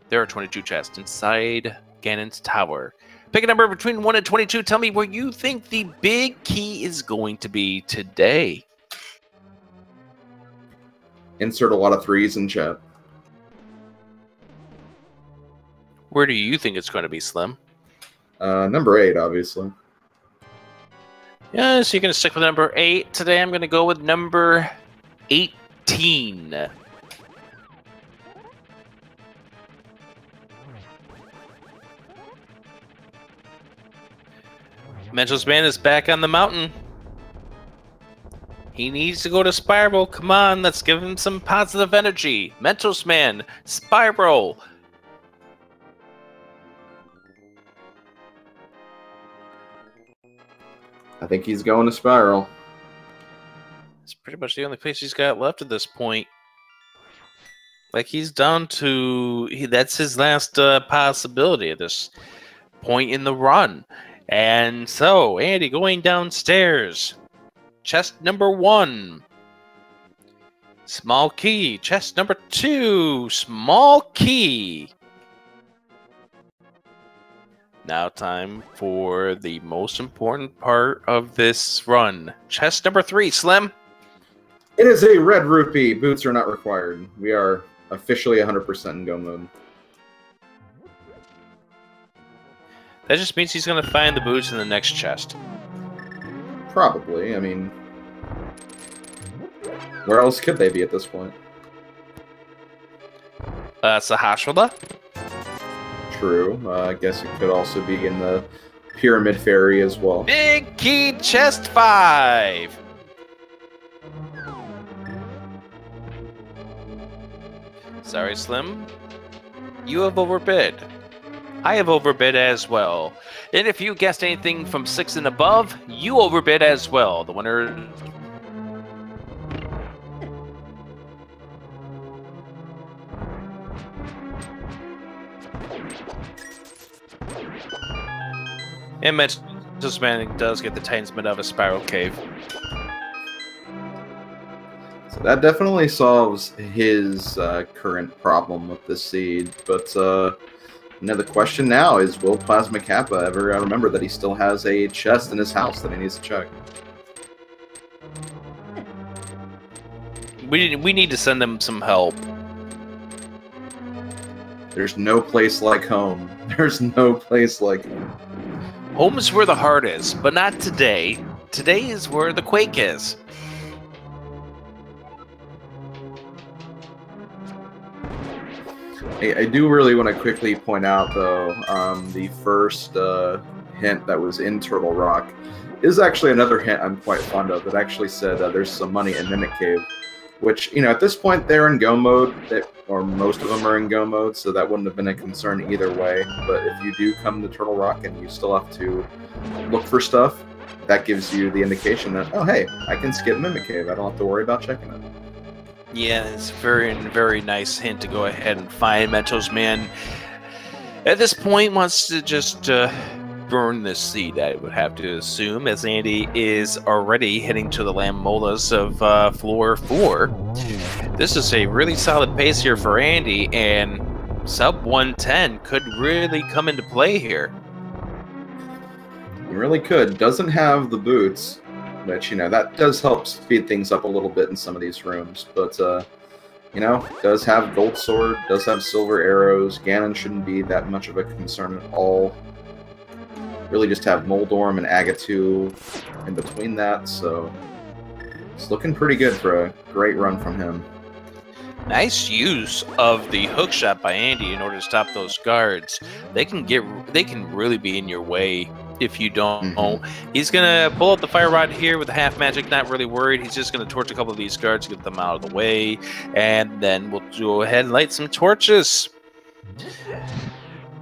There are 22 chests inside Ganon's tower. Pick a number between 1 and 22. Tell me where you think the big key is going to be today. Insert a lot of 3s in chat. Where do you think it's going to be, Slim? Number 8, obviously. Yeah, so you're going to stick with number 8. Today I'm going to go with number 18. Mental's man is back on the mountain. He needs to go to Spiral. Come on, let's give him some positive energy. Mental's man, Spiral. I think he's going to Spiral. It's pretty much the only place he's got left at this point. Like, he's down to... that's his last possibility at this point in the run. And so, Andy going downstairs. Chest number 1. Small key. Chest number 2. Small key. Now time for the most important part of this run. Chest number 3, Slim. It is a red rupee. Boots are not required. We are officially 100% in go mode. That just means he's going to find the boots in the next chest. Probably. I mean, where else could they be at this point? Sahasrahla. True. I guess it could also be in the Pyramid Fairy as well. Big key chest 5. Sorry, Slim. You have overbid. I have overbid as well. And if you guessed anything from 6 and above, you overbid as well. The winner... And Mental's man does get the Titans out of a Spiral Cave. So that definitely solves his current problem with the seed. But the question now is, will Plasma Kappa ever remember that he still has a chest in his house that he needs to check? We need to send them some help. There's no place like home. There's no place like home. Home is where the heart is, but not today. Today is where the Quake is. I do really want to quickly point out, though, the first hint that was in Turtle Rock is actually another hint I'm quite fond of. It actually said there's some money in Mimic Cave, which, you know, at this point they're in go mode, or most of them are in go mode, so that wouldn't have been a concern either way. But if you do come to Turtle Rock and you still have to look for stuff, that gives you the indication that, oh hey, I can skip Mimic Cave. I don't have to worry about checking it. Yeah, it's very nice hint to go ahead and find. Mentos Man at this point wants to just burn this seed, I would have to assume, as Andy is already heading to the Lammolas of floor 4. This is a really solid pace here for Andy, and sub 110 could really come into play here. He really could. Doesn't have the boots, which, you know, that does help speed things up a little bit in some of these rooms. But, you know, does have gold sword, does have silver arrows. Ganon shouldn't be that much of a concern at all. Really just have Moldorm and Agatu in between that, so it's looking pretty good for a great run from him. Nice use of the hook shot by Andy in order to stop those guards. They can really be in your way if you don't know. He's gonna pull out the fire rod here with the half magic, not really worried. He's just gonna torch a couple of these guards, get them out of the way, and then we'll go ahead and light some torches.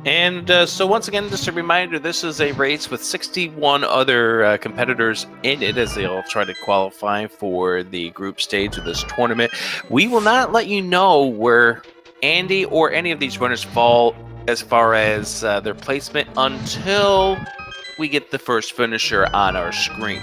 And so once again, just a reminder, this is a race with 61 other competitors in it as they all try to qualify for the group stage of this tournament. We will not let you know where Andy or any of these runners fall as far as their placement until we get the first finisher on our screen.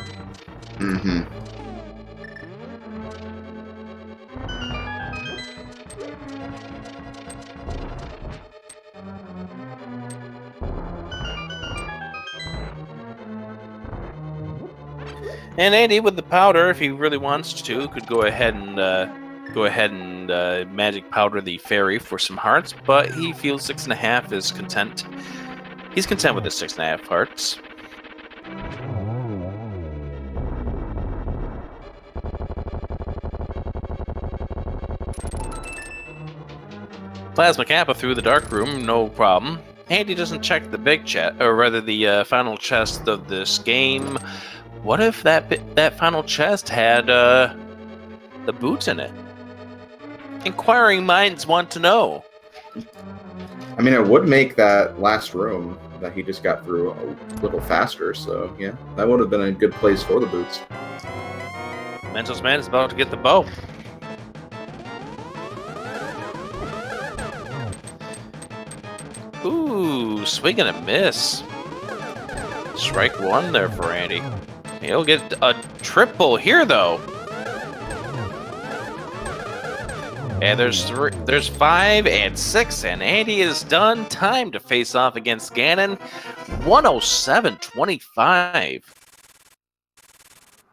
And Andy, with the powder, if he really wants to, could go ahead and magic powder the fairy for some hearts. But he feels 6.5 is content. He's content with the 6.5 hearts. Plasma Kappa through the dark room, no problem. Andy doesn't check the big chest, or rather the final chest of this game. What if that final chest had the boots in it? Inquiring minds want to know. I mean, it would make that last room that he just got through a little faster, so yeah, that would have been a good place for the boots. Mentos Man is about to get the bow. Ooh, swing and a miss. Strike 1 there for Andy. He'll get a triple here, though. And there's 5 and 6, and Andy is done. Time to face off against Ganon. 107.25.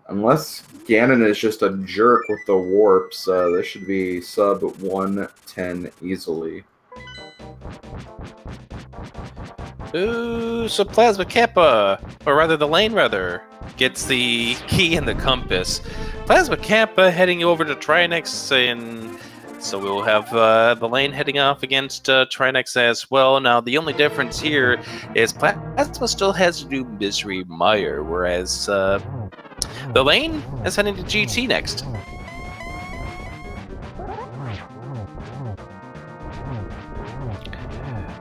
Unless Ganon is just a jerk with the warps, this should be sub 110 easily. Ooh, so Plasma Kappa, or rather the lane gets the key and the compass. Plasma Kappa heading over to Trinex, and so we'll have the lane heading off against Trinex as well. Now, the only difference here is Plasma still has to do Misery Mire, whereas the lane is heading to GT next.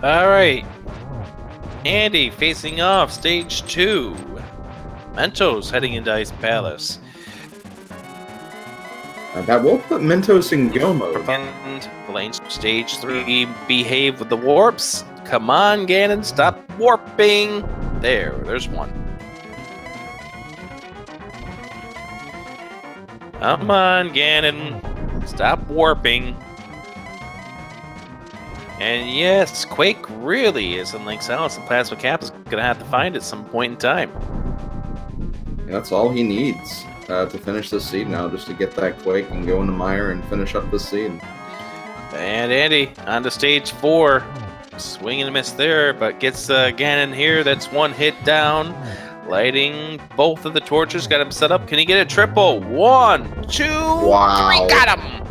All right. Andy facing off stage 2. Mentos heading into Ice Palace. That will put Mentos in go mode. And lane stage 3, behave with the warps. Come on, Ganon, stop warping. There's one. Come on, Ganon, stop warping. And yes, Quake really is in Link's House, and Plasma Kappa is going to have to find it at some point in time. Yeah, that's all he needs to finish this seed now, just to get that Quake and go into Mire and finish up this seed. And Andy on to stage 4. Swing and a miss there, but gets Ganon here. That's 1 hit down. Lighting both of the torches, got him set up. Can he get a triple? 1, 2, wow. 3, got him!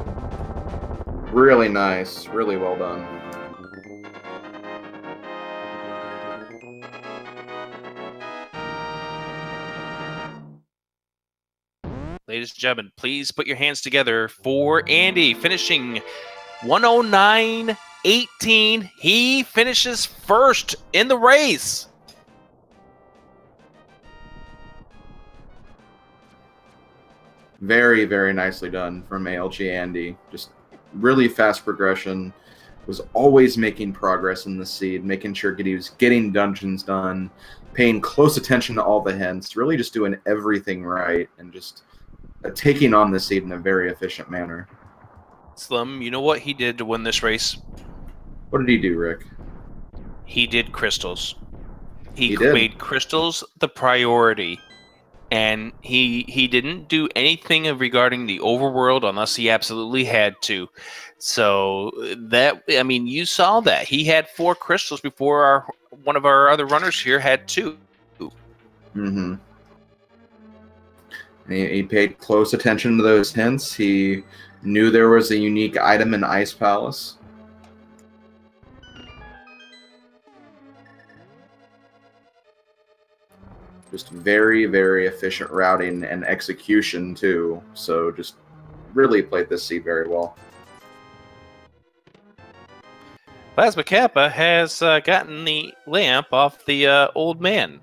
Really nice, really well done. Ladies and gentlemen, please put your hands together for Andy, finishing 109.18. He finishes first in the race. Very, very nicely done from ALG Andy. Just really fast progression. Was always making progress in the seed, making sure he was getting dungeons done, paying close attention to all the hints, really just doing everything right, and just taking on the seed in a very efficient manner. Slim, you know what he did to win this race? What did he do, Rick? He did crystals. He did. made crystals the priority. And he didn't do anything regarding the overworld unless he absolutely had to. So that, I mean, you saw that. He had 4 crystals before one of our other runners here had 2. Mm-hmm. He paid close attention to those hints. He knew there was a unique item in Ice Palace. Just very, very efficient routing and execution, too. So just really played this seed very well. Plasma Kappa has gotten the lamp off the old man.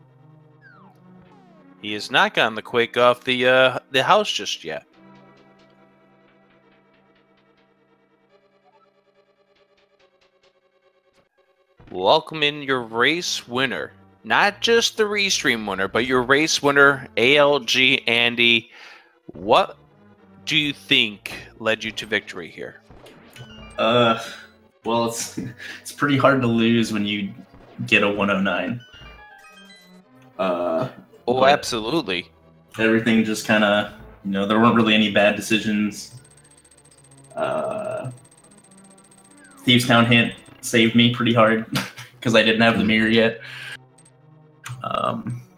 He has not gotten the quake off the house just yet. Welcome in your race winner. Not just the restream winner, but your race winner, ALG Andy. What do you think led you to victory here? Well, it's pretty hard to lose when you get a 109. Oh, absolutely. Everything just kind of, there weren't really any bad decisions. Thieves Town hint saved me pretty hard because I didn't have the mirror yet.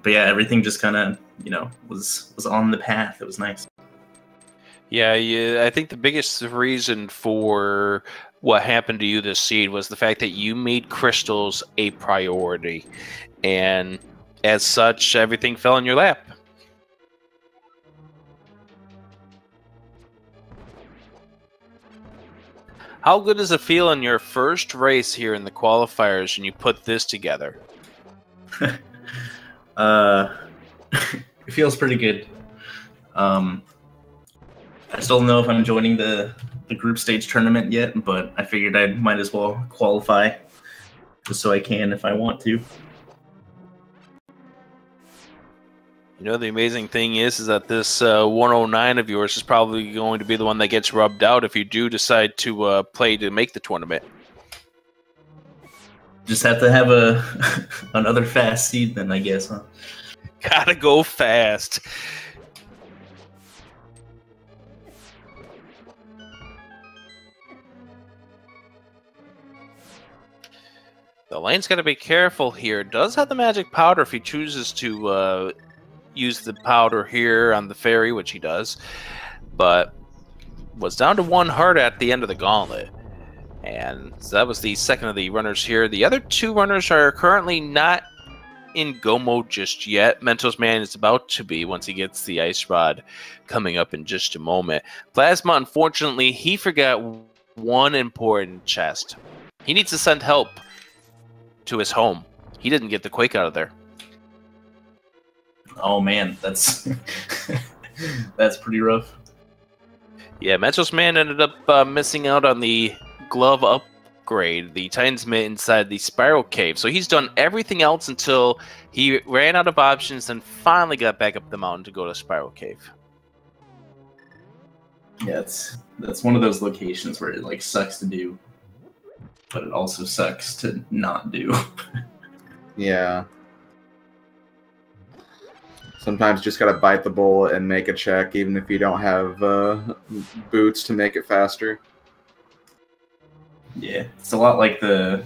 But yeah, everything just kind of, was on the path. It was nice. Yeah, I think the biggest reason for what happened to you this seed was the fact that you made crystals a priority. And as such, everything fell in your lap. How good does it feel in your first race here in the qualifiers when you put this together? It feels pretty good. I still don't know if I'm joining the group stage tournament yet, but I figured I might as well qualify just so I can if I want to. You know, the amazing thing is that this 109 of yours is probably going to be the one that gets rubbed out if you do decide to play to make the tournament. Just have to have another fast seed then, I guess, huh? Gotta go fast. The lane's got to be careful here. It does have the magic powder if he chooses to use the powder here on the ferry, which he does. But was down to 1 heart at the end of the gauntlet. And so that was the second of the runners here. The other 2 runners are currently not in go mode just yet. Mentos Man is about to be once he gets the ice rod coming up in just a moment. Plasma, unfortunately, he forgot one important chest. He needs to send help to his home. He didn't get the quake out of there. Oh man, that's that's pretty rough. Yeah, Mentos Man ended up missing out on the glove upgrade, the Titan's Mitt inside the Spiral Cave. So he's done everything else until he ran out of options and finally got back up the mountain to go to Spiral Cave. Yeah, that's one of those locations where it like sucks to do, but it also sucks to not do. Yeah. Sometimes you just gotta bite the bullet and make a check, even if you don't have boots to make it faster. Yeah, it's a lot like the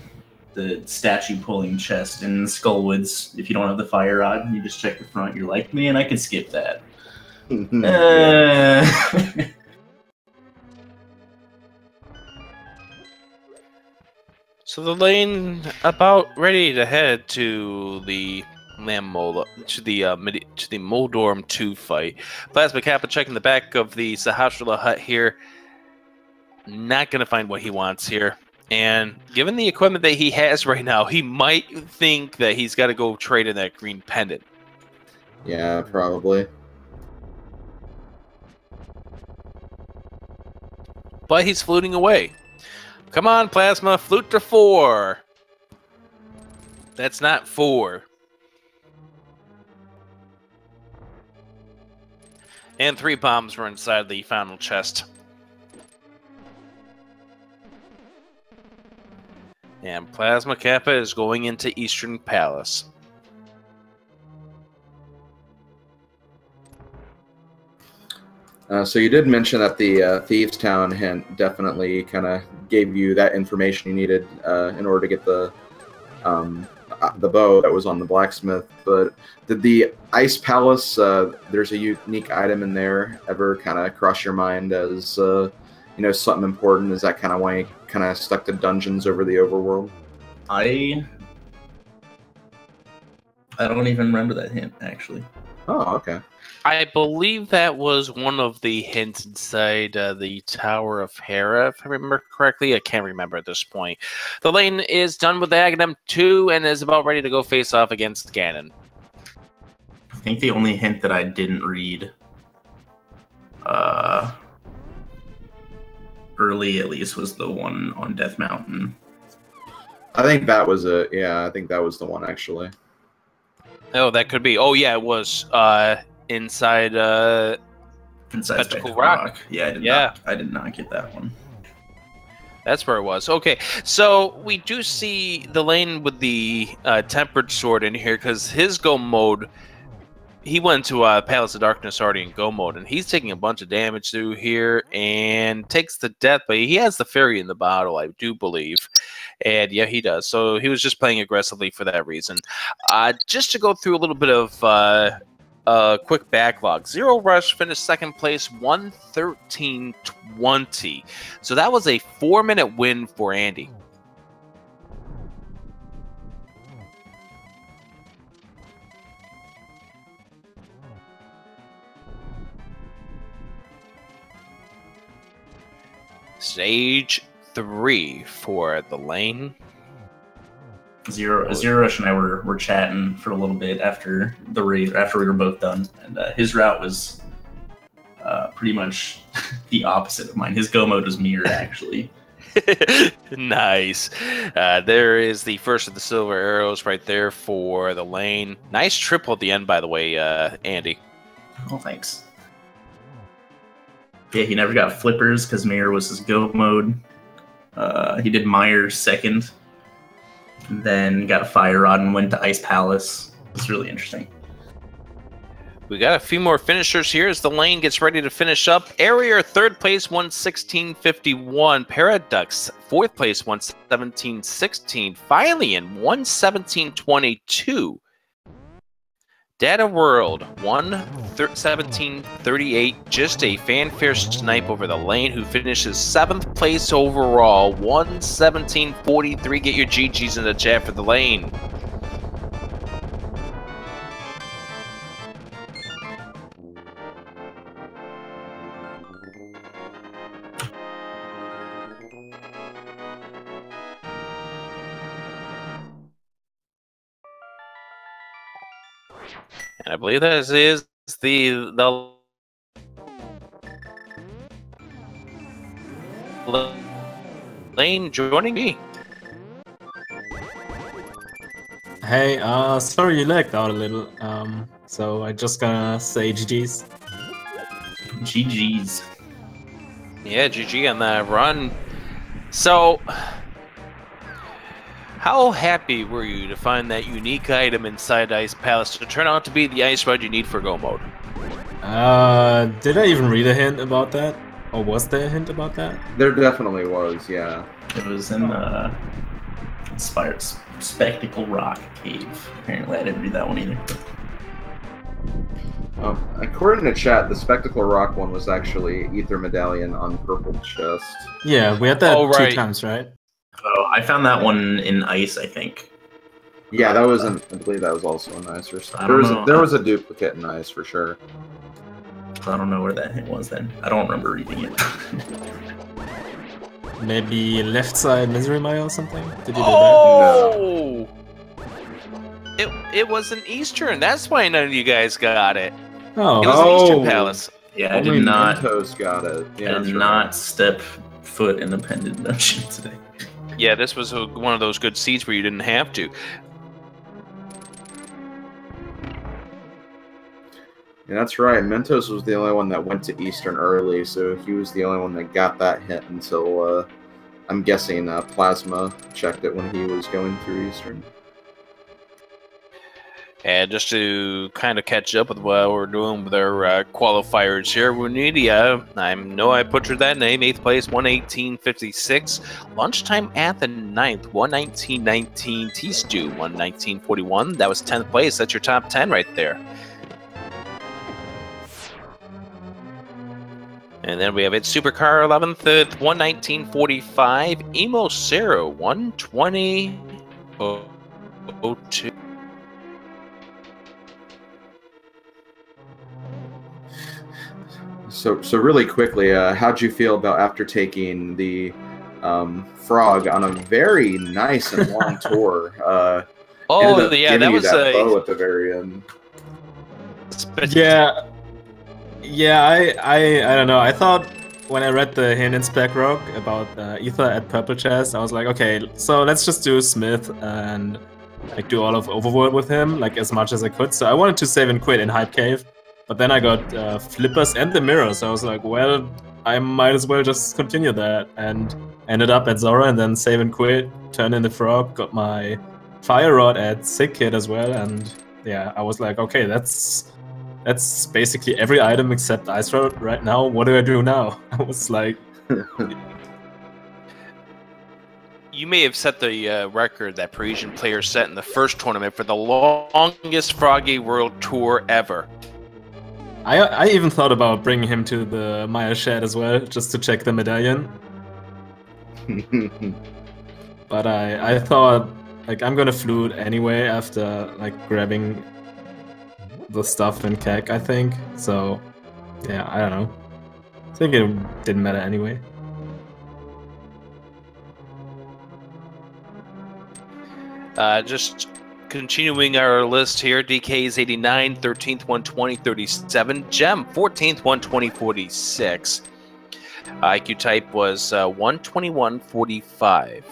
statue pulling chest in Skullwoods. If you don't have the fire rod, you just check the front. You're like, man, I could skip that. So the lane about ready to head to the Lammola, to the Moldorm 2 fight. Plasma Kappa checking the back of the Sahasrahla hut here. Not going to find what he wants here. And given the equipment that he has right now, he might think that he's got to go trade in that green pendant. Yeah, probably. but he's fluting away. Come on, Plasma, flute to 4. That's not 4. And 3 bombs were inside the final chest. And Plasma Kappa is going into Eastern Palace. So you did mention that the Thieves Town hint definitely kind of gave you that information you needed in order to get the bow that was on the blacksmith. But did the Ice Palace, there's a unique item in there, ever kind of cross your mind as you know, something important? Is that kind of why you kind of stuck to dungeons over the overworld? I don't even remember that hint, actually. Oh, okay. I believe that was one of the hints inside the Tower of Hera, if I remember correctly. I can't remember at this point. The lane is done with Aghanim 2 and is about ready to go face off against Ganon. I think the only hint that I didn't read, early at least, was the one on Death Mountain. I think that was it. Yeah, I think that was the one, actually. Oh, that could be. Oh, yeah, it was inside Spectacle Rock. Yeah, I did not get that one. That's where it was. Okay, so we do see the lane with the Tempered Sword in here, because his go mode, he went to Palace of Darkness already in go mode, and he's taking a bunch of damage through here and takes the death, but he has the fairy in the bottle, I do believe. And yeah, he does. So he was just playing aggressively for that reason. Just to go through a little bit of quick backlog. Zero Rush finished second place, 113.20. So that was a 4-minute win for Andy. Stage 3 for the lane. Zero Rush and I were chatting for a little bit after the raid, after we were both done, and his route was pretty much the opposite of mine. His go mode was Mire, actually. Nice. There is the first of the silver arrows right there for the lane. Nice triple at the end, by the way, Andy. Oh, thanks. Yeah, he never got flippers because Mire was his go mode. He did Mire second, then got a fire rod and went to Ice Palace. It's really interesting. We got a few more finishers here as the lane gets ready to finish up. Area third place, 116.51. Paradox fourth place, 117.16. Fylian, 117.22. Data World, 117.38. Just a fanfare snipe over the lane, who finishes 7th place overall, 117.43. Get your GGs in the chat for the lane. And I believe that is the lane joining me. Hey, sorry you lagged out a little. So I just gonna say GG's. GG's. Yeah, GG on that run. So, how happy were you to find that unique item inside Ice Palace to turn out to be the ice rod you need for go mode? Did I even read a hint about that? Or was there a hint about that? There definitely was, yeah. It was in Spectacle Rock Cave. Apparently, I didn't read that one either. According to chat, the Spectacle Rock one was actually Ether Medallion on purple chest. Yeah, we had that 2 times, right? Oh, I found that one in Ice, I think. Yeah, that was I believe that was also in Ice. There was a duplicate in Ice for sure. I don't know where that hint was then. I don't remember reading it. Maybe left side Misery Mile or something? Did you do that? No. It was an Eastern. That's why none of you guys got it. Oh. It was an Eastern Palace. Yeah, I did not. Mentos got it. Yeah, I did not step foot in the pendant dungeon today. Yeah, this was one of those good seeds where you didn't have to. Yeah, that's right. Mentos was the only one that went to Eastern early, so he was the only one that got that hint until, I'm guessing, Plasma checked it when he was going through Eastern. And just to kind of catch up with what we're doing with our qualifiers here, Wunidia, I know I butchered that name, 8th place, 118.56. Lunchtime at the 9th, 119.19. T-Stew, 119.41. That was 10th place. That's your top 10 right there. And then we have it Supercar 11th at 119.45. Emo Zero, 120.02. So really quickly, how'd you feel about after taking the frog on a very nice and long tour? Oh yeah, that was that bow at the very end. Yeah, I don't know. I thought when I read the hint in Backlog about Ether at Purple Chest, I was like, okay, so let's just do Smith and like do all of Overworld with him, like as much as I could. So I wanted to save and quit in Hype Cave, but then I got Flippers and the Mirror, so I was like, well, I might as well just continue that, and ended up at Zora and then save and quit, turned in the frog, got my Fire Rod at Sick Kid as well, and yeah, I was like, okay, that's basically every item except Ice Rod right now. What do I do now? I was like... You may have set the record that Parisian player set in the first tournament for the longest Froggy World Tour ever. I even thought about bringing him to the Mire shed as well, just to check the medallion. But I thought, like, I'm gonna flute anyway after, like, grabbing the stuff in Kek, I think. So, yeah, I don't know. I think it didn't matter anyway. Just continuing our list here, DK is 89, 13th, 120, 37. Gem, 14th, 120, 46. IQ type was 121, 45.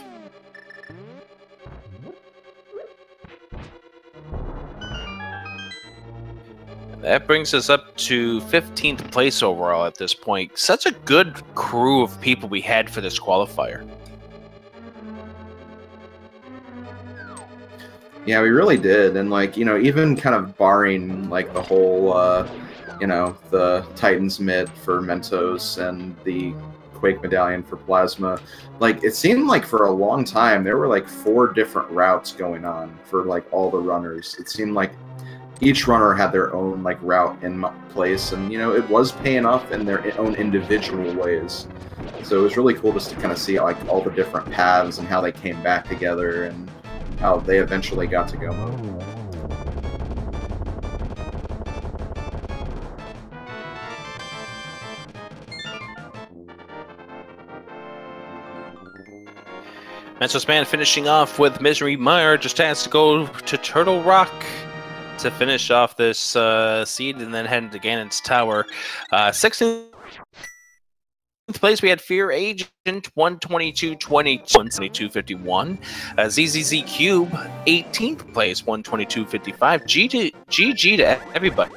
That brings us up to 15th place overall at this point. Such a good crew of people we had for this qualifier. Yeah, we really did, and like, you know, even kind of barring like the whole, you know, the Titans mid for Mentos and the Quake Medallion for Plasma, like it seemed like for a long time there were like 4 different routes going on for like all the runners. It seemed like each runner had their own like route in place, and you know, it was paying off in their own individual ways. So it was really cool just to kind of see like all the different paths and how they came back together and how they eventually got to go. Mentos Man finishing off with Misery Mire, just has to go to Turtle Rock to finish off this seed and then head into Ganon's Tower. 16th place, we had Fear Agent, 122.20, 122.51. ZZZ Cube, 18th place, 122.55. GG to everybody.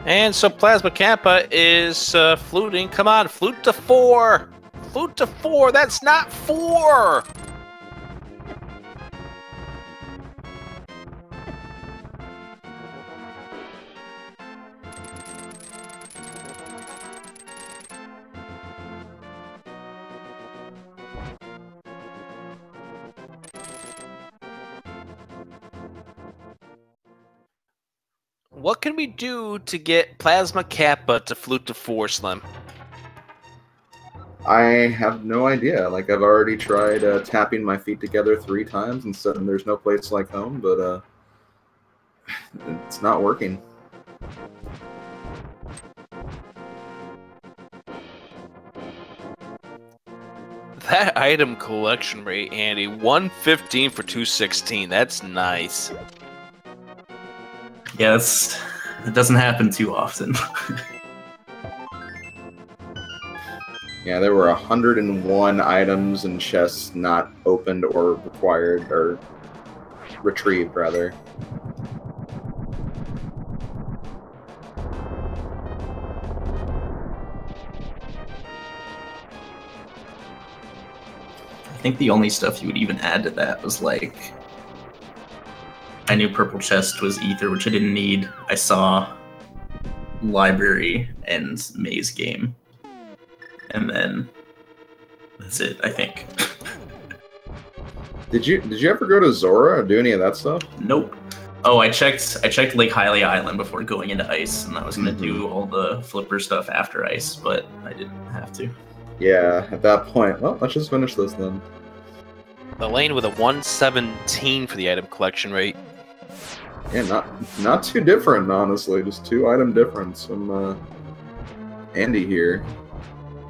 And so Plasma Kappa is fluting. Come on, flute to 4. Flute to 4. That's not 4. What can we do to get Plasma Kappa to flute to 4, Slim? I have no idea. Like, I've already tried tapping my feet together 3 times and said there's no place like home, but it's not working. that item collection rate, Andy, 115 for 216. That's nice. Yeah, it doesn't happen too often. Yeah, there were 101 items and chests not opened or required, or retrieved, rather. I think the only stuff you would even add to that was like, I knew purple chest was ether, which I didn't need. I saw library and maze game, and then that's it, I think. Did you ever go to Zora or do any of that stuff? Nope. Oh, I checked Lake Hylia Island before going into ice, and I was gonna do all the flipper stuff after ice, but I didn't have to. Yeah, at that point, well, let's just finish this then. The lane with a 117 for the item collection rate. Yeah, not too different, honestly. Just 2 item difference from Andy here.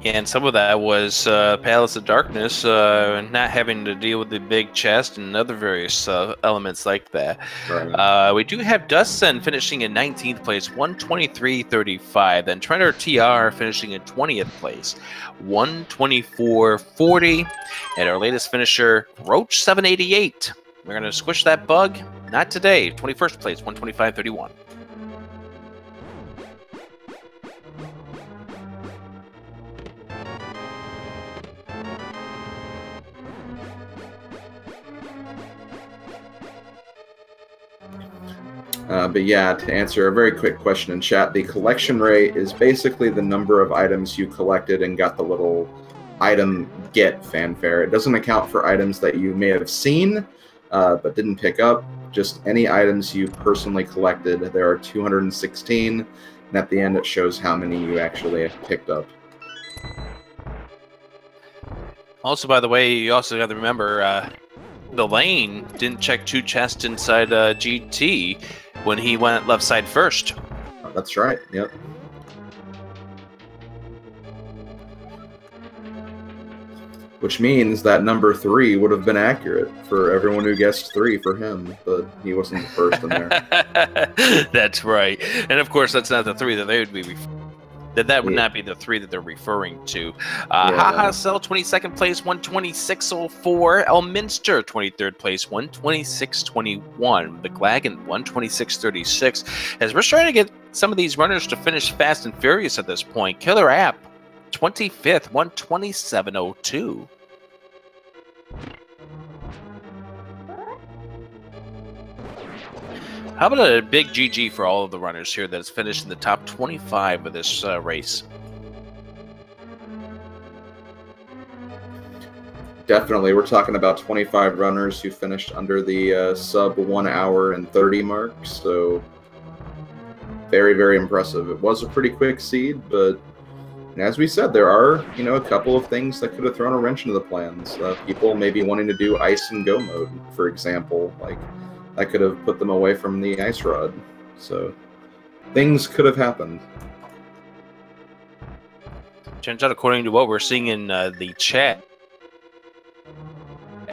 And some of that was Palace of Darkness, not having to deal with the big chest and other various elements like that. Right. We do have Dustin finishing in 19th place, 123.35. Then Trender TR finishing in 20th place, 124.40. And our latest finisher, Roach 788. We're going to squish that bug. Not today. 21st place, 125.31. But yeah, to answer a very quick question in chat, the collection rate is basically the number of items you collected and got the little item get fanfare. It doesn't account for items that you may have seen but didn't pick up. Just any items you personally collected. There are 216, and at the end it shows how many you actually have picked up. Also, by the way, you also got to remember the lane didn't check 2 chests inside GT when he went left side first. That's right, yep. Which means that number 3 would have been accurate for everyone who guessed 3 for him, but he wasn't the first in there. That's right. And of course, that's not the 3 that they would be that would not be the 3 that they're referring to. Haha Cell, 22nd place, 126.04. Elminster, 23rd place, 126.21. The Glagon, 126.36. As we're trying to get some of these runners to finish fast and furious at this point. Killer App, 25th, 127.02. How about a big GG for all of the runners here that has finished in the top 25 of this race? Definitely. We're talking about 25 runners who finished under the sub 1 hour and 30 mark, so very, very impressive. It was a pretty quick seed, but as we said, there are, a couple of things that could have thrown a wrench into the plans. People maybe wanting to do ice and go mode, for example, like that could have put them away from the ice rod. So things could have happened. Turns out, according to what we're seeing in the chat,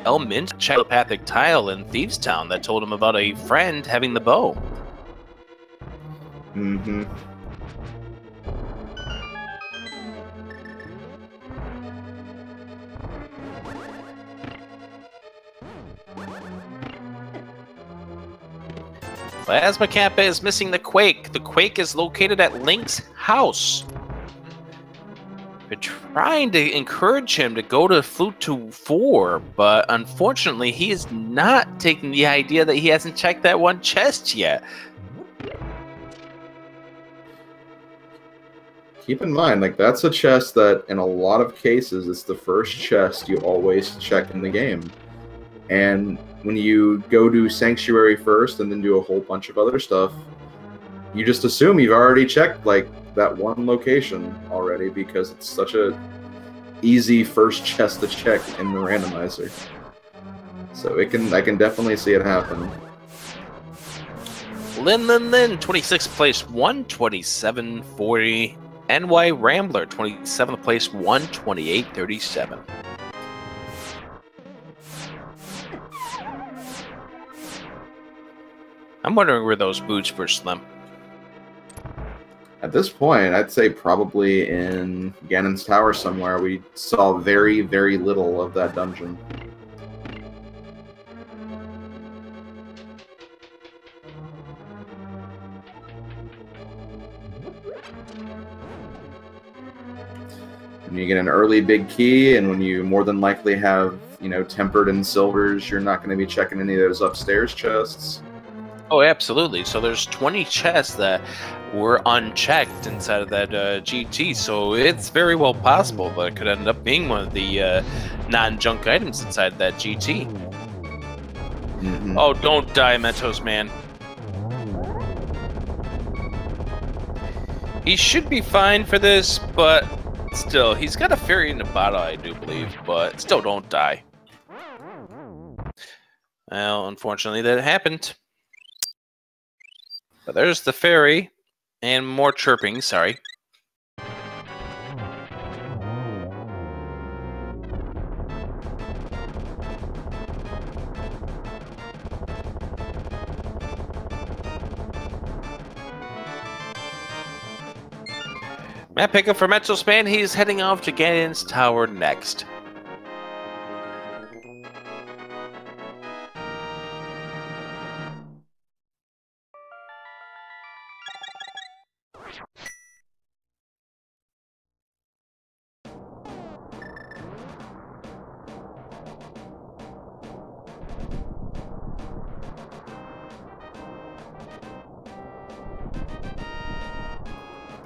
Elmint telepathic tile in Thievestown that told him about a friend having the bow. Mm-hmm. Plasma Kappa is missing the Quake. The Quake is located at Link's house. We're trying to encourage him to go to Flute to 4, but unfortunately he is not taking the idea that he hasn't checked that one chest yet. Keep in mind, that's a chest that in a lot of cases is the first chest you always check in the game. And when you go do Sanctuary first and then do a whole bunch of other stuff, you just assume you've already checked that one location already because it's such a easy first chest to check in the randomizer. So I can definitely see it happen. Lin, 26th place, 127.40. NY Rambler, 27th place, 128.37. I'm wondering where those boots were, Slim. At this point, I'd say probably in Ganon's Tower somewhere. We saw very, very little of that dungeon. When you get an early big key, and when you more than likely have, you know, tempered in silvers, you're not going to be checking any of those upstairs chests. Oh, absolutely. So there's 20 chests that were unchecked inside of that GT, so it's very well possible that it could end up being one of the non-junk items inside that GT. Mm-hmm. Oh, don't die, Mentos Man. He should be fine for this, but still, he's got a fairy in the bottle, I do believe, but still don't die. Well, unfortunately, that happened. But there's the fairy, and more chirping, sorry. Map pickup for Metrospan, he's heading off to Ganon's Tower next.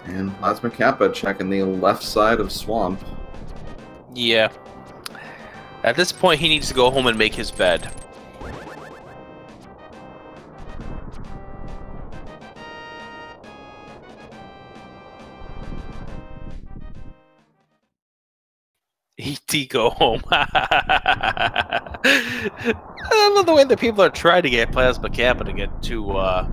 And Plasma Kappa checking the left side of Swamp. Yeah. At this point, he needs to go home and make his bed. E.T. go home. I love the way that people are trying to get Plasma Kappa to get to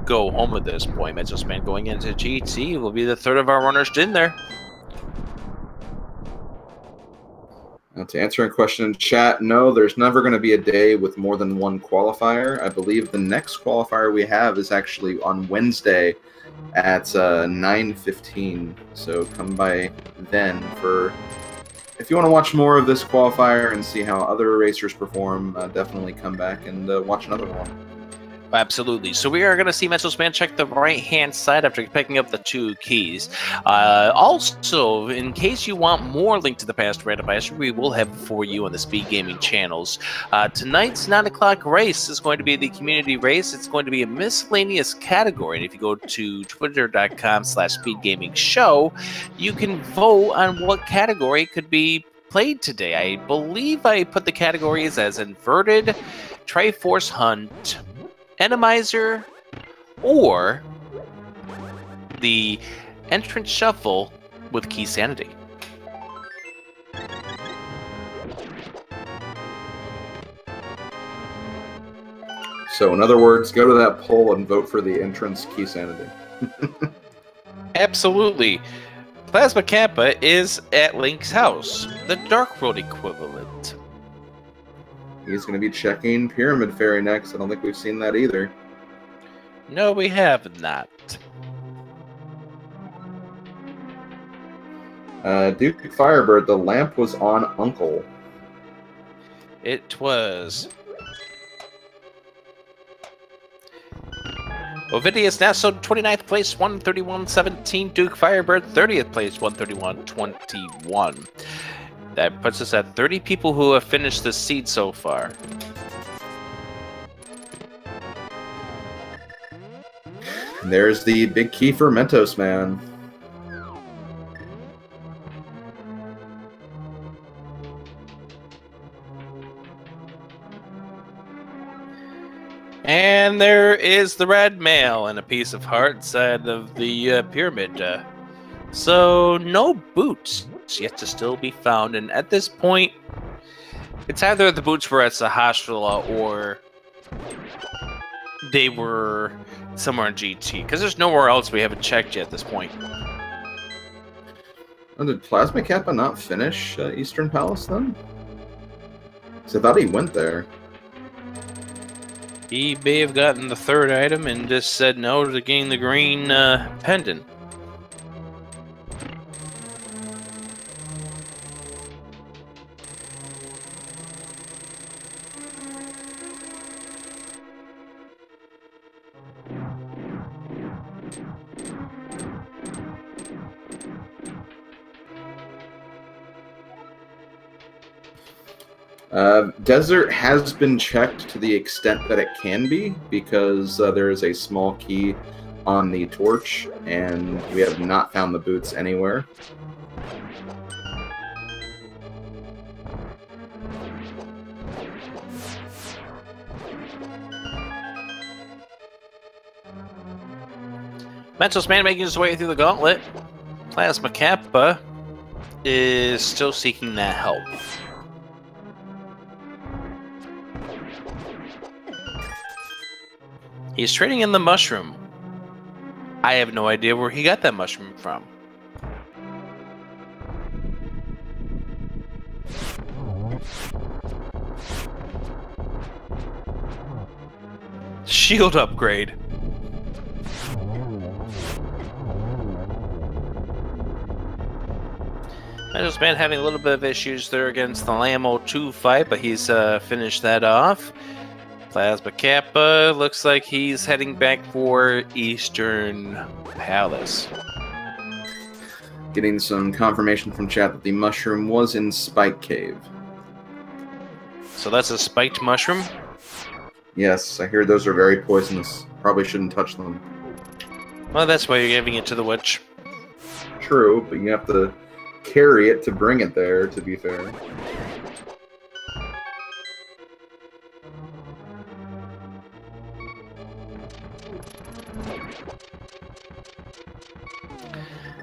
go home at this point. Metrospan going into GT will be the third of our runners in there. Now, to answer a question in chat, no, there's never going to be a day with more than one qualifier. I believe the next qualifier we have is actually on Wednesday at 9:15. So come by then for... If you want to watch more of this qualifier and see how other racers perform, definitely come back and watch another one. Absolutely. So we are going to see Metrospan check the right-hand side after picking up the 2 keys. Also, in case you want more Link to the Past Randomizer, we will have it for you on the Speed Gaming channels. Tonight's 9 o'clock race is going to be the community race. It's going to be a miscellaneous category. And if you go to twitter.com/speedgamingshow, you can vote on what category could be played today. I believe I put the categories as Inverted, Triforce Hunt, Randomizer, or the Entrance Shuffle with Key Sanity. So in other words, go to that poll and vote for the entrance Key Sanity. Absolutely. Plasma Kappa is at Link's house, the Dark World equivalent. He's going to be checking Pyramid Fairy next. I don't think we've seen that either. No, we have not. Duke Firebird, the lamp was on Uncle. It was. Ovidius Nassau, 29th place, 131.17. Duke Firebird, 30th place, 131.21. That puts us at 30 people who have finished the seed so far. And there's the big key for Mentos Man. And there is the red mail and a piece of heart inside of the pyramid. So no boots yet to still be found, and at this point, it's either the boots were at Sahasrala or they were somewhere in GT, because there's nowhere else we haven't checked yet at this point. Oh, did Plasma Kappa not finish Eastern Palace then? Because I thought he went there. He may have gotten the third item and just said no to getting the green pendant. Desert has been checked to the extent that it can be, because there is a small key on the torch, and we have not found the boots anywhere. Mentos Man making his way through the gauntlet. Plasma Kappa is still seeking that help. He's trading in the mushroom. I have no idea where he got that mushroom from. Shield upgrade. Mentos Man having a little bit of issues there against the Lamo 2 fight, but he's finished that off. Plasma Kappa looks like he's heading back for Eastern Palace. Getting some confirmation from chat that the mushroom was in Spike Cave. So that's a spiked mushroom? Yes, I hear those are very poisonous. Probably shouldn't touch them. Well, that's why you're giving it to the witch. True, but you have to carry it to bring it there, to be fair.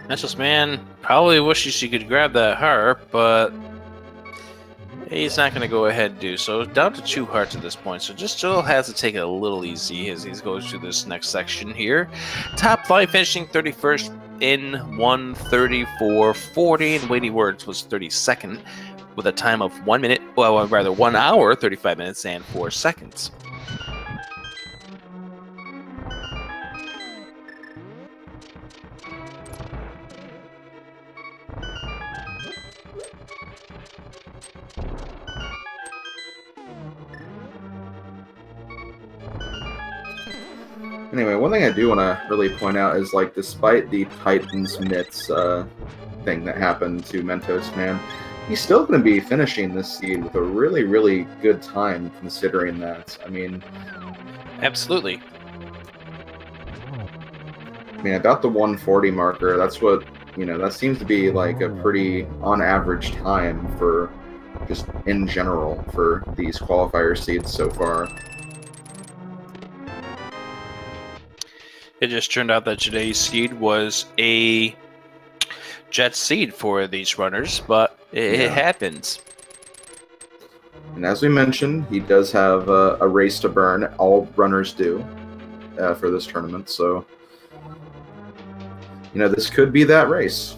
Mentos Man probably wishes he could grab that harp, but he's not going to go ahead and do so. Down to 2 hearts at this point, so just still has to take it a little easy as he goes through this next section here. Top flight finishing 31st in 1:34:40, and Weighty Words was 32nd with a time of 1 minute, well, rather 1 hour, 35 minutes, and 4 seconds. Anyway, one thing I do want to really point out is, like, despite the Titan's Myths thing that happened to Mentos Man, he's still going to be finishing this seed with a really, really good time, considering that. I mean... Absolutely. I mean, about the 140 marker, that's what, you know, that seems to be, like, a pretty on-average time for, just in general, for these qualifier seeds so far. It just turned out that today's seed was a jet seed for these runners, but it happens. And as we mentioned, he does have a race to burn. All runners do for this tournament, so you know, this could be that race.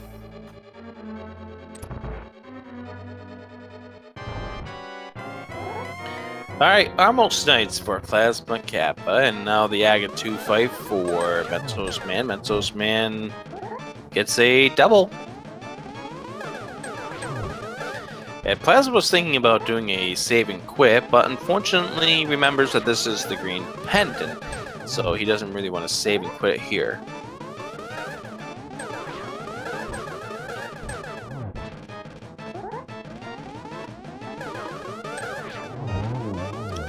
Alright, almost nights for Plasma Kappa, and now the Aga 2 fight for Mentos Man. Mentos Man gets a double. And Plasma was thinking about doing a save and quit, but unfortunately remembers that this is the green pendant, so he doesn't really want to save and quit here.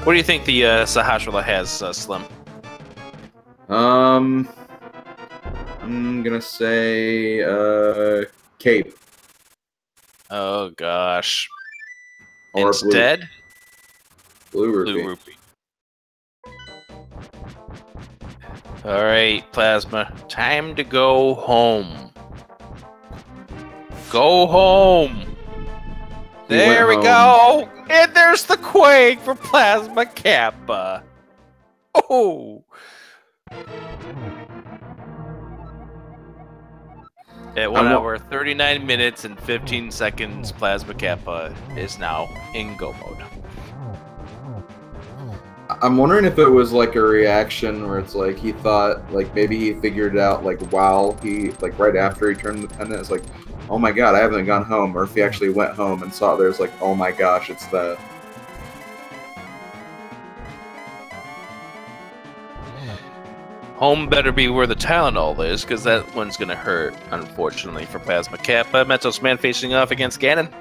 What do you think the Sahasrahla has, Slim? I'm gonna say cape. Oh gosh. Or instead, blue rupee. Blue rupee. All right, Plasma. Time to go home. Go home. There we go. And there's the Quake for Plasma Kappa. Oh. At 1 hour, 39 minutes, and 15 seconds, Plasma Kappa is now in go mode. I'm wondering if it was like a reaction where it's like he thought like maybe he figured it out like while he like right after he turned the pendant. It's like, oh my god, I haven't gone home. Or if he actually went home and saw it, there's like, oh my gosh, it's that. Home better be where the Tylenol is, because that one's gonna hurt, unfortunately, for Plasma Kappa. Mentos Man facing off against Ganon.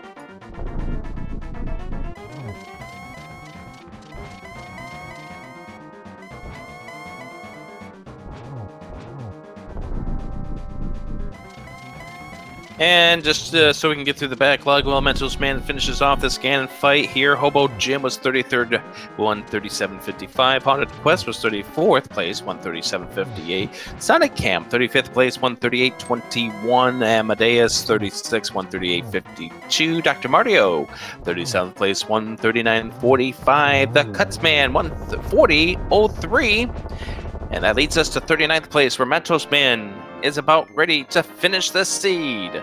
And just so we can get through the backlog, while Mentos Man finishes off this Ganon fight here, Hobo Jim was 33rd, 137.55. Haunted Quest was 34th place, 137.58. Sonic Cam, 35th place, 138.21. Amadeus, 36, 138.52. Dr. Mario, 37th place, 139.45. The Cutsman, 140.03. And that leads us to 39th place, where Mentos Man is about ready to finish the seed.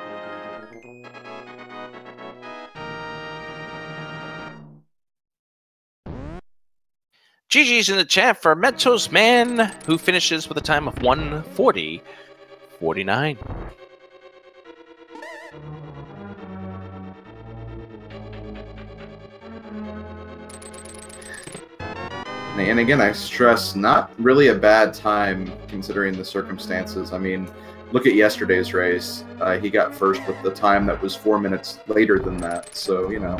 GG's in the chat for Mentos Man, who finishes with a time of 1:40.49. And again, I stress, not really a bad time considering the circumstances. I mean, look at yesterday's race. He got first with the time that was 4 minutes later than that. So, you know,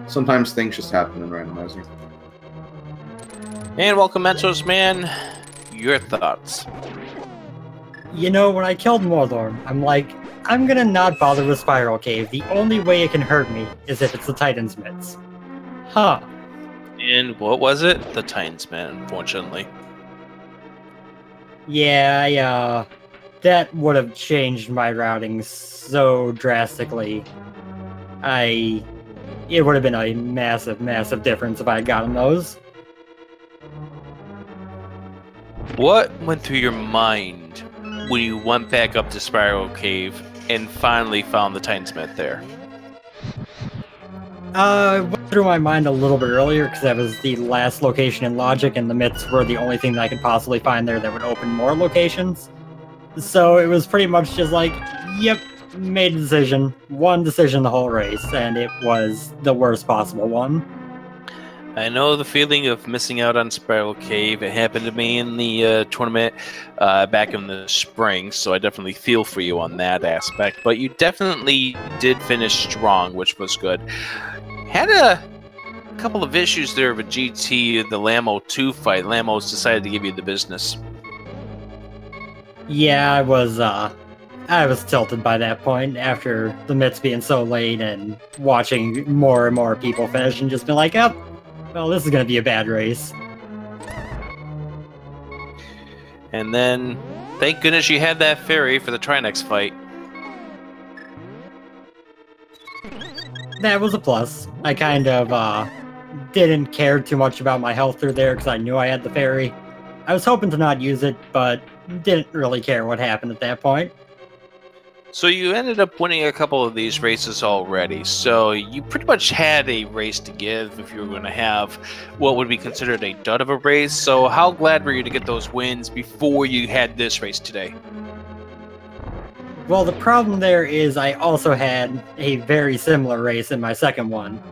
sometimes things just happen in Randomizer. And welcome, Mentos Man. Your thoughts? You know, when I killed Mordor, I'm like, I'm gonna not bother with Spiral Cave. The only way it can hurt me is if it's the Titan's Mitts. Huh. And what was it? The Titans Man, unfortunately. Yeah, that would have changed my routing so drastically. It would have been a massive, massive difference if I had gotten those. What went through your mind when you went back up to Spiral Cave and finally found the Titans-Smith there? It went through my mind a little bit earlier because that was the last location in Logic, and the myths were the only thing that I could possibly find there that would open more locations. So it was pretty much just like, yep, made a decision. One decision the whole race, and it was the worst possible one. I know the feeling of missing out on Spiral Cave. It happened to me in the tournament back in the spring, so I definitely feel for you on that aspect. But you definitely did finish strong, which was good. Had a couple of issues there with GT, the Lamo 2 fight. Lamos decided to give you the business. Yeah, I was tilted by that point after the myths being so late and watching more and more people finish and just been like, oh, well, this is going to be a bad race. And then, thank goodness you had that fairy for the Trinex fight. That was a plus. I kind of didn't care too much about my health through there because I knew I had the fairy. I was hoping to not use it, but didn't really care what happened at that point. So you ended up winning a couple of these races already, so you pretty much had a race to give if you were going to have what would be considered a dud of a race. So how glad were you to get those wins before you had this race today? Well, the problem there is I also had a very similar race in my second one.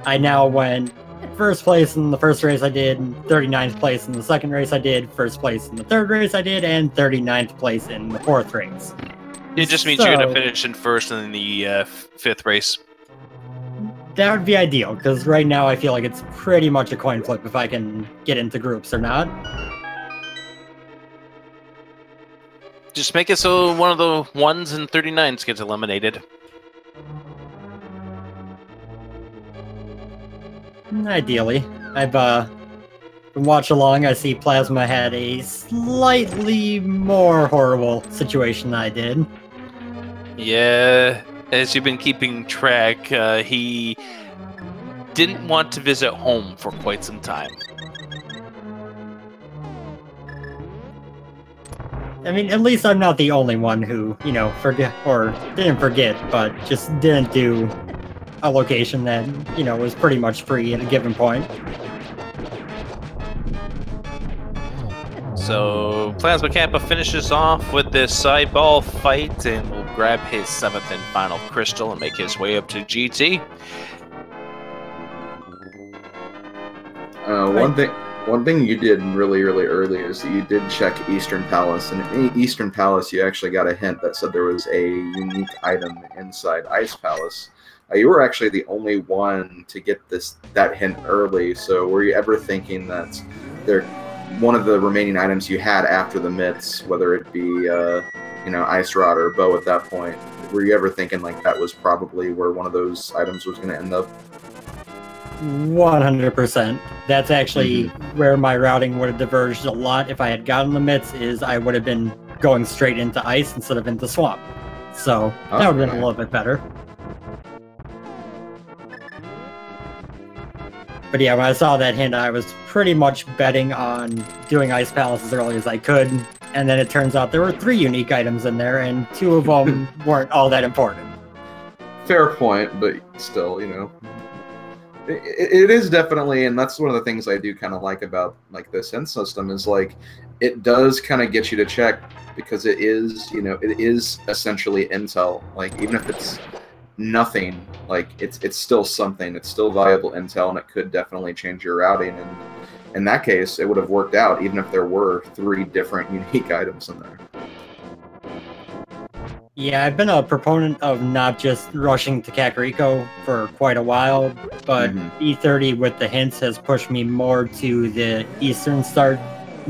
I now went first place in the first race I did, 39th place in the second race I did, first place in the third race I did, and 39th place in the fourth race. It just means you're going to finish in first in the fifth race. That would be ideal, because right now I feel like it's pretty much a coin flip if I can get into groups or not. Just make it so one of the 1s and 39s gets eliminated. Ideally. I've been watching along, I see Plasma had a slightly more horrible situation than I did. Yeah, as you've been keeping track, he didn't want to visit home for quite some time. I mean, at least I'm not the only one who, you know, didn't forget, but just didn't do a location that, you know, was pretty much free at a given point. So Plasma Kappa finishes off with this side ball fight and will grab his 7th and final crystal and make his way up to GT. One thing you did really early is that you did check Eastern Palace, and in Eastern Palace you actually got a hint that said there was a unique item inside Ice Palace. You were actually the only one to get that hint early. So were you ever thinking that one of the remaining items you had after the myths, whether it be Ice Rod or Bow at that point, were you ever thinking like that was probably where one of those items was going to end up? 100%. That's actually where my routing would have diverged a lot if I had gotten the myths, is I would have been going straight into ice instead of into swamp. So that would have been a little bit better. But yeah, when I saw that hint, I was pretty much betting on doing Ice Palace as early as I could. And then it turns out there were 3 unique items in there, and 2 of them weren't all that important. Fair point, but still, it is definitely, and that's one of the things I do kind of like about like this hint system is like it does kind of get you to check, because it is it is essentially intel. Like even if it's nothing, like it's still something. It's still valuable intel, and it could definitely change your routing. And in that case, it would have worked out even if there were 3 different unique items in there. Yeah, I've been a proponent of not just rushing to Kakariko for quite a while, but E30 with the hints has pushed me more to the Eastern start,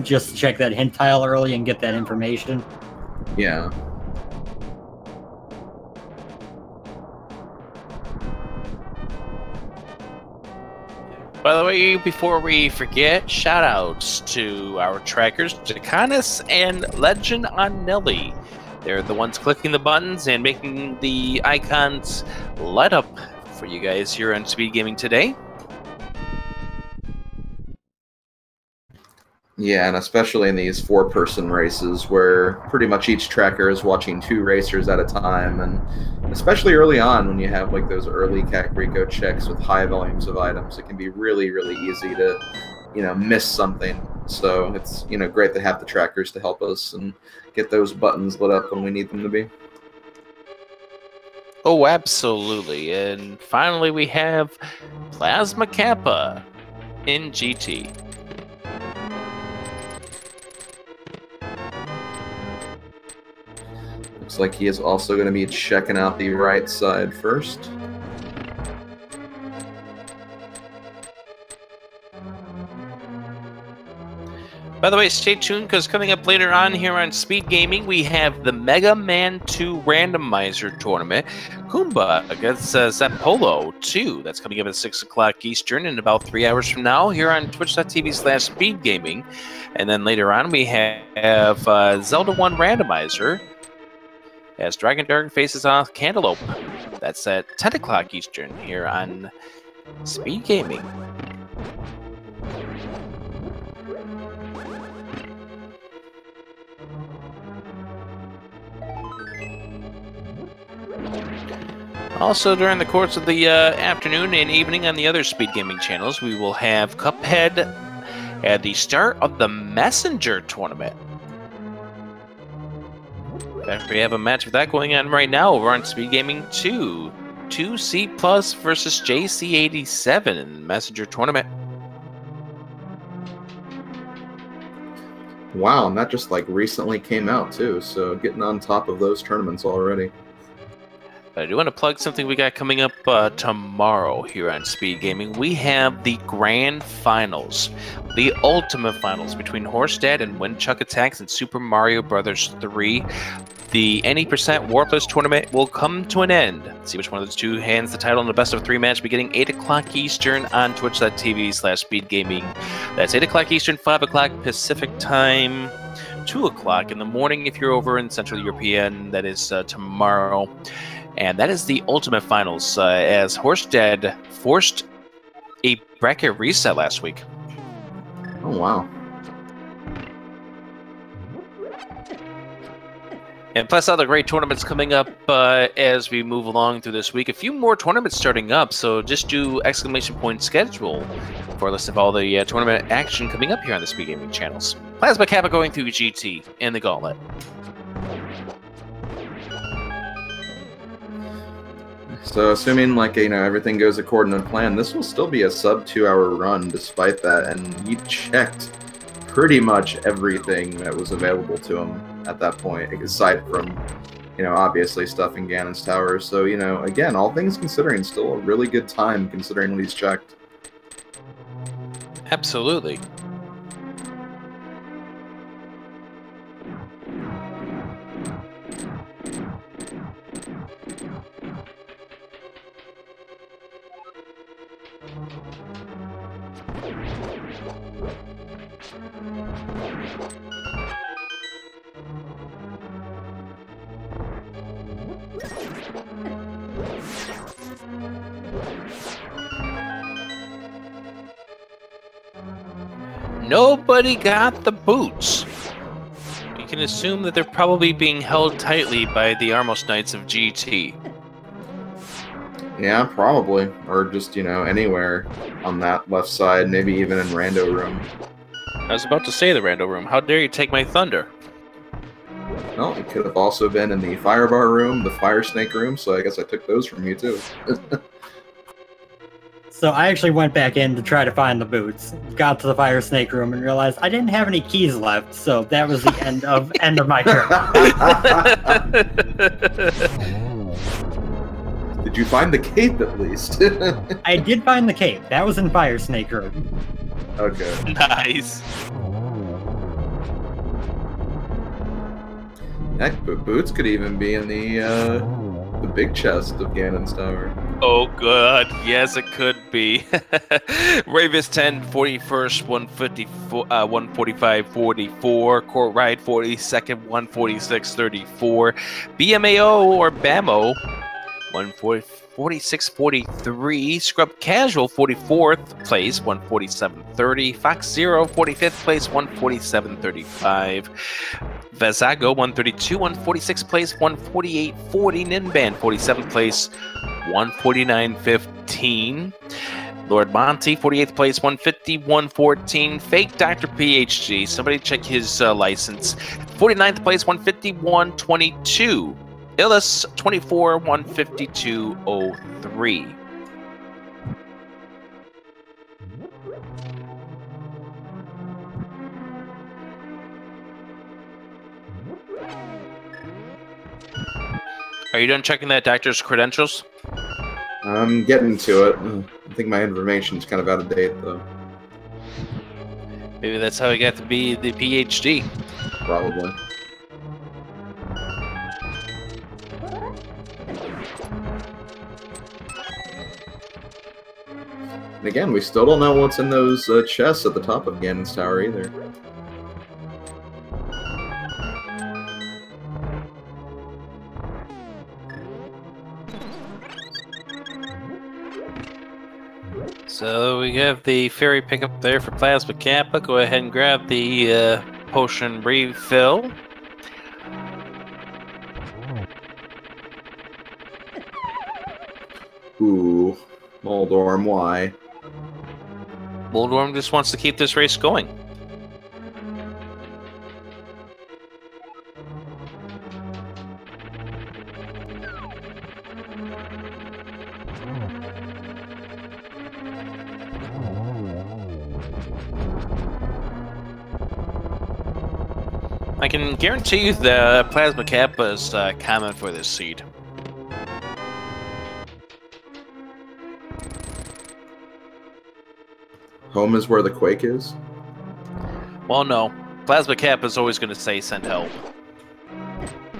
just to check that hint tile early and get that information. Yeah. By the way, before we forget, shoutouts to our trackers, Jacanis and Legend on Nelly. They're the ones clicking the buttons and making the icons light up for you guys here on Speed Gaming today. Yeah, and especially in these 4-person races where pretty much each tracker is watching 2 racers at a time, and especially early on when you have like those early Kakariko checks with high volumes of items, it can be really easy to miss something. So it's great to have the trackers to help us and get those buttons lit up when we need them to be. Oh, absolutely. And finally we have Plasma Kappa in GT. Looks like he is also going to be checking out the right side first. By the way, stay tuned, because coming up later on here on Speed Gaming, we have the Mega Man 2 Randomizer Tournament. Kumba against Zappolo 2. That's coming up at 6 o'clock Eastern in about 3 hours from now here on twitch.tv/Speed Gaming. And then later on, we have Zelda 1 Randomizer as Dragon Dark faces off Cantaloupe. That's at 10 o'clock Eastern here on Speed Gaming. Also, during the course of the afternoon and evening on the other Speed Gaming channels, we will have Cuphead at the start of the Messenger tournament. In fact, we have a match of that going on right now over on Speed Gaming 2. 2C Plus versus JC87 in the Messenger tournament. Wow, and that just like recently came out too, so getting on top of those tournaments already. I do want to plug something we got coming up tomorrow here on Speed Gaming. We have the Grand Finals, the Ultimate Finals between Horstad and Windchuck Attacks in Super Mario Bros. 3. The any percent Warpless tournament will come to an end. See which one of those two hands the title in the best of 3 match beginning 8 o'clock Eastern on twitch.tv/Speed Gaming. That's 8 o'clock Eastern, 5 o'clock Pacific Time, 2 o'clock in the morning if you're over in Central European. That is tomorrow. And that is the Ultimate Finals, as Horstad forced a bracket reset last week. Oh, wow. And plus other great tournaments coming up as we move along through this week. A few more tournaments starting up, so just do !schedule for a list of all the tournament action coming up here on the Speed Gaming channels. Plasma Kappa going through GT and the Gauntlet. So assuming like everything goes according to plan, this will still be a sub 2-hour run despite that, and he checked pretty much everything that was available to him at that point, aside from, obviously stuff in Ganon's Tower. So, again, all things considering, still a really good time considering what he's checked. Absolutely. Nobody got the boots. You can assume that they're probably being held tightly by the Armos Knights of GT. Yeah, probably. Or just, anywhere on that left side, maybe even in Rando Room. I was about to say the Rando Room. How dare you take my thunder? Well, it could have also been in the Firebar Room, the Fire Snake Room, so I guess I took those from you too. So I actually went back in to try to find the boots, got to the Fire Snake Room, and realized I didn't have any keys left, so that was the end of my turn. Did you find the cape at least? I did find the cape. That was in Fire Snake Room. Okay. Nice. Heck, but boots could even be in the big chest of Ganon's Tower. Oh, good. Yes, it could be. Ravis 10, 41st, 154, 145, 44. Court Ride 42nd, 146, 34. BMAO or BAMO 146, 43. Scrub Casual 44th place, 147, 30. Fox Zero 45th place, 147, 35. Vazago 132, 146 place, 148, 40. Ninban 47th place, 149.15. Lord Monty, 48th place, 151.14. Fake Dr. PhD, somebody check his license. 49th place, 151.22. Illis, 24, 152.03. Are you done checking that doctor's credentials? I'm getting to it. I think my information's kind of out of date, though. Maybe that's how he got to be the PhD. Probably. And again, we still don't know what's in those chests at the top of Ganon's Tower either. So we have the ferry pickup there for Plasma Kappa. Go ahead and grab the potion refill. Ooh, Moldorm, why? Moldorm just wants to keep this race going. I can guarantee you the Plasma Kappa's common for this seed. Home is where the Quake is? Well, no. Plasma Kappa's always going to say send help.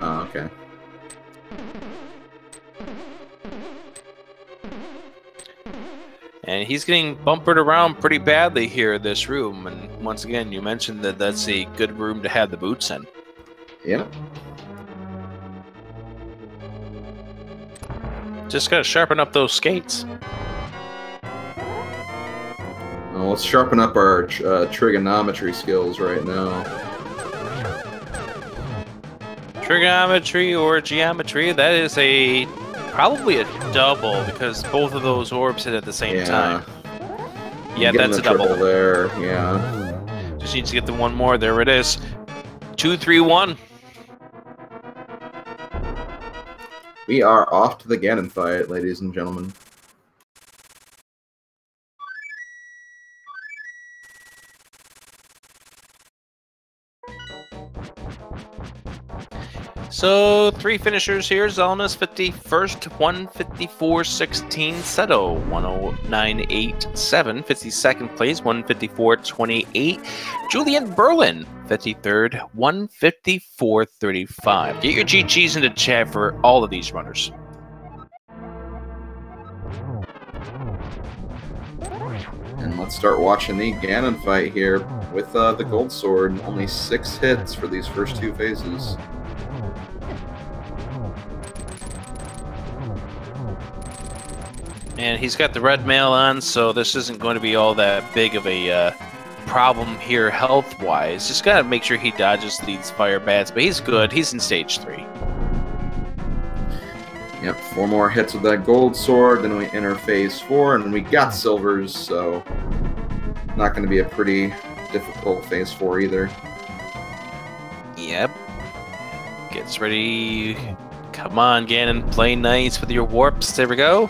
Oh, okay. And he's getting bumpered around pretty badly here in this room. And once again, you mentioned that that's a good room to have the boots in. Yeah. Just gotta sharpen up those skates. Well, let's sharpen up our trigonometry skills right now. Trigonometry or geometry, that is probably a double because both of those orbs hit at the same time. Yeah, that's a double. There, yeah. Just needs to get the one more. There it is. 2, 3, 1. We are off to the Ganon fight, ladies and gentlemen. So, 3 finishers here. Zelna's 51st, 154.16. Seto, 109.87. 52nd place, 154.28. Julian Berlin, 53rd, 154.35. Get your GGs into chat for all of these runners. And let's start watching the Ganon fight here with the gold sword. Only 6 hits for these first 2 phases. And he's got the red mail on, so this isn't going to be all that big of a problem here health-wise. Just gotta make sure he dodges these fire bats, but he's good. He's in stage 3. Yep, 4 more hits with that gold sword, then we enter phase 4, and we got silvers, so not going to be a pretty difficult phase 4 either. Yep. Gets ready. Come on, Ganon, play nice with your warps. There we go.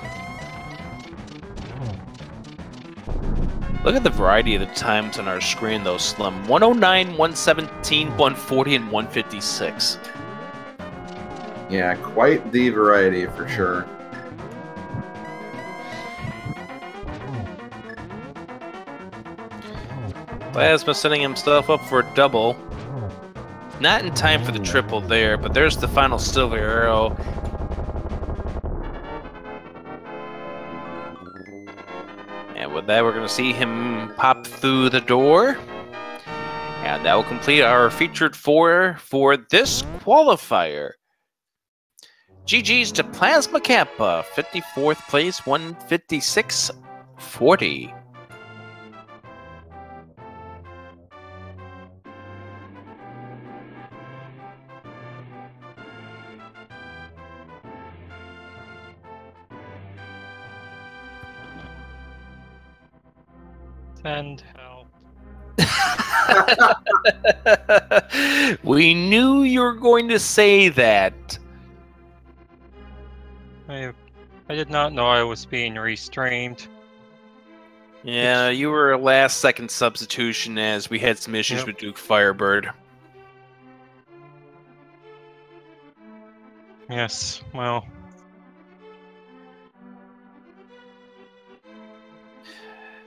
Look at the variety of the times on our screen, though, Slim. 109, 117, 140, and 156. Yeah, quite the variety for sure. Plasma setting himself up for a double. Not in time for the triple there, but there's the final silver arrow. And with that, we're going to see him pop through the door. And that will complete our featured 4 for this qualifier. GG's to Plasma Kappa, 54th place, 156.40. Send help. We knew you were going to say that. I did not know I was being restreamed. Yeah, you were a last-second substitution as we had some issues with Duke Firebird. Yes, well.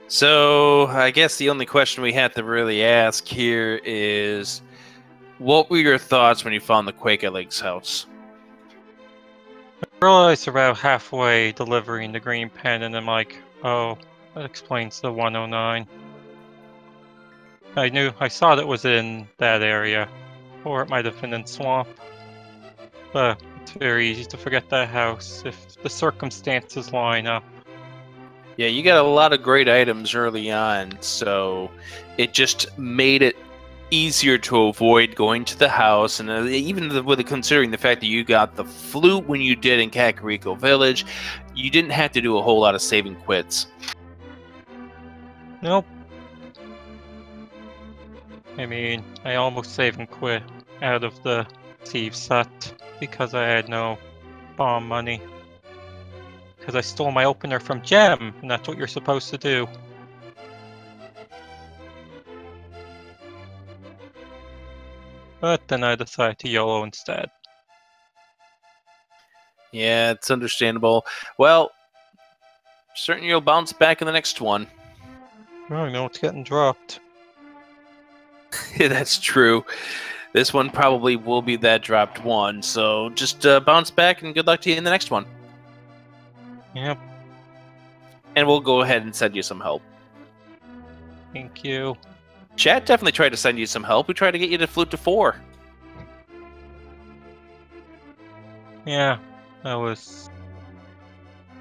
So, I guess the only question we have to really ask here is, what were your thoughts when you found the Quake at Lake's house? I realized about halfway delivering the green pen, and I'm like, oh, that explains the 109. I saw that it was in that area, or it might have been in Swamp. But it's very easy to forget that house if the circumstances line up. Yeah, you got a lot of great items early on, so it just made it easier to avoid going to the house, and even with considering the fact that you got the flute when you did in Kakariko Village, you didn't have to do a whole lot of saving quits. Nope. I mean, I almost saved and quit out of the Steve set because I had no bomb money. Because I stole my opener from Gem, and that's what you're supposed to do. But then I decided to YOLO instead. Yeah, it's understandable. Well, certain you'll bounce back in the next one. I know it's getting dropped. That's true. This one probably will be that dropped one, so just bounce back and good luck to you in the next one. Yep. And we'll go ahead and send you some help. Thank you. Chat definitely tried to send you some help. We tried to get you to flute to 4. Yeah, that was...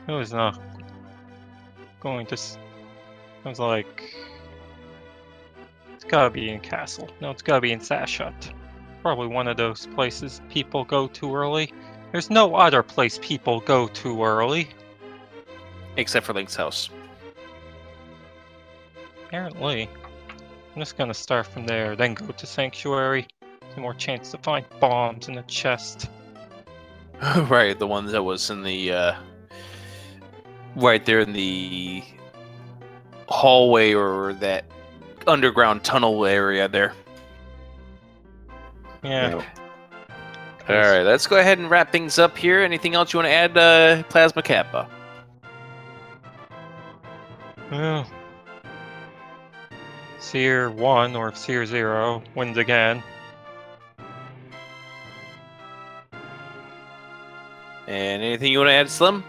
It was not going to... I was like... It's gotta be in Castle. No, it's gotta be in Sashut. Probably one of those places people go too early. There's no other place people go too early. Except for Link's house. Apparently. I'm just gonna start from there, then go to Sanctuary. There's more chance to find bombs in the chest. Right, the one that was in the, right there in the hallway or that underground tunnel area there. Yeah. All right, let's go ahead and wrap things up here. Anything else you want to add, Plasma Kappa? Well, Seer 1 or Seer 0 wins again. And anything you want to add, Slim?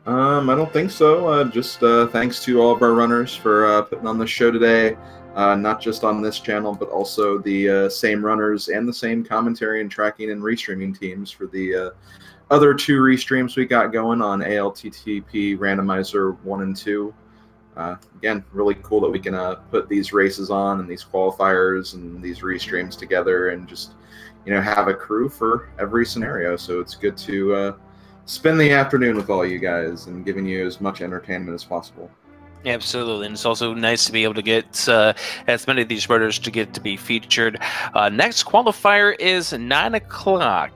I don't think so. Just thanks to all of our runners for putting on the show today. Not just on this channel, but also the same runners and the same commentary and tracking and restreaming teams for the other 2 restreams we got going on ALTTP Randomizer 1 and 2. Again, really cool that we can put these races on and these qualifiers and these restreams together and just, you know, have a crew for every scenario. So it's good to spend the afternoon with all you guys and giving you as much entertainment as possible. Absolutely, and it's also nice to be able to get as many of these runners to get to be featured. Next qualifier is 9 o'clock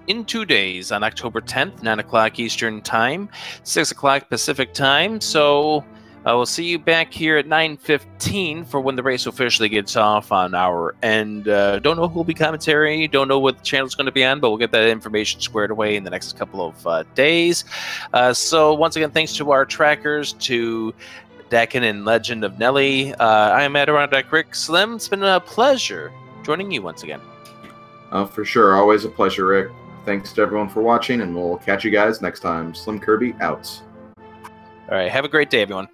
in 2 days on October 10th, 9 o'clock Eastern Time, 6 o'clock Pacific Time. So we'll see you back here at 9:15 for when the race officially gets off on our end. Don't know who will be commentary, don't know what the channel's going to be on, but we'll get that information squared away in the next couple of days. So once again, thanks to our trackers, to Dakin and Legend of Nelly. I am Adirondack Rick Slim. It's been a pleasure joining you once again. For sure. Always a pleasure, Rick. Thanks to everyone for watching, and we'll catch you guys next time. Slim Kirby, out. All right, have a great day, everyone.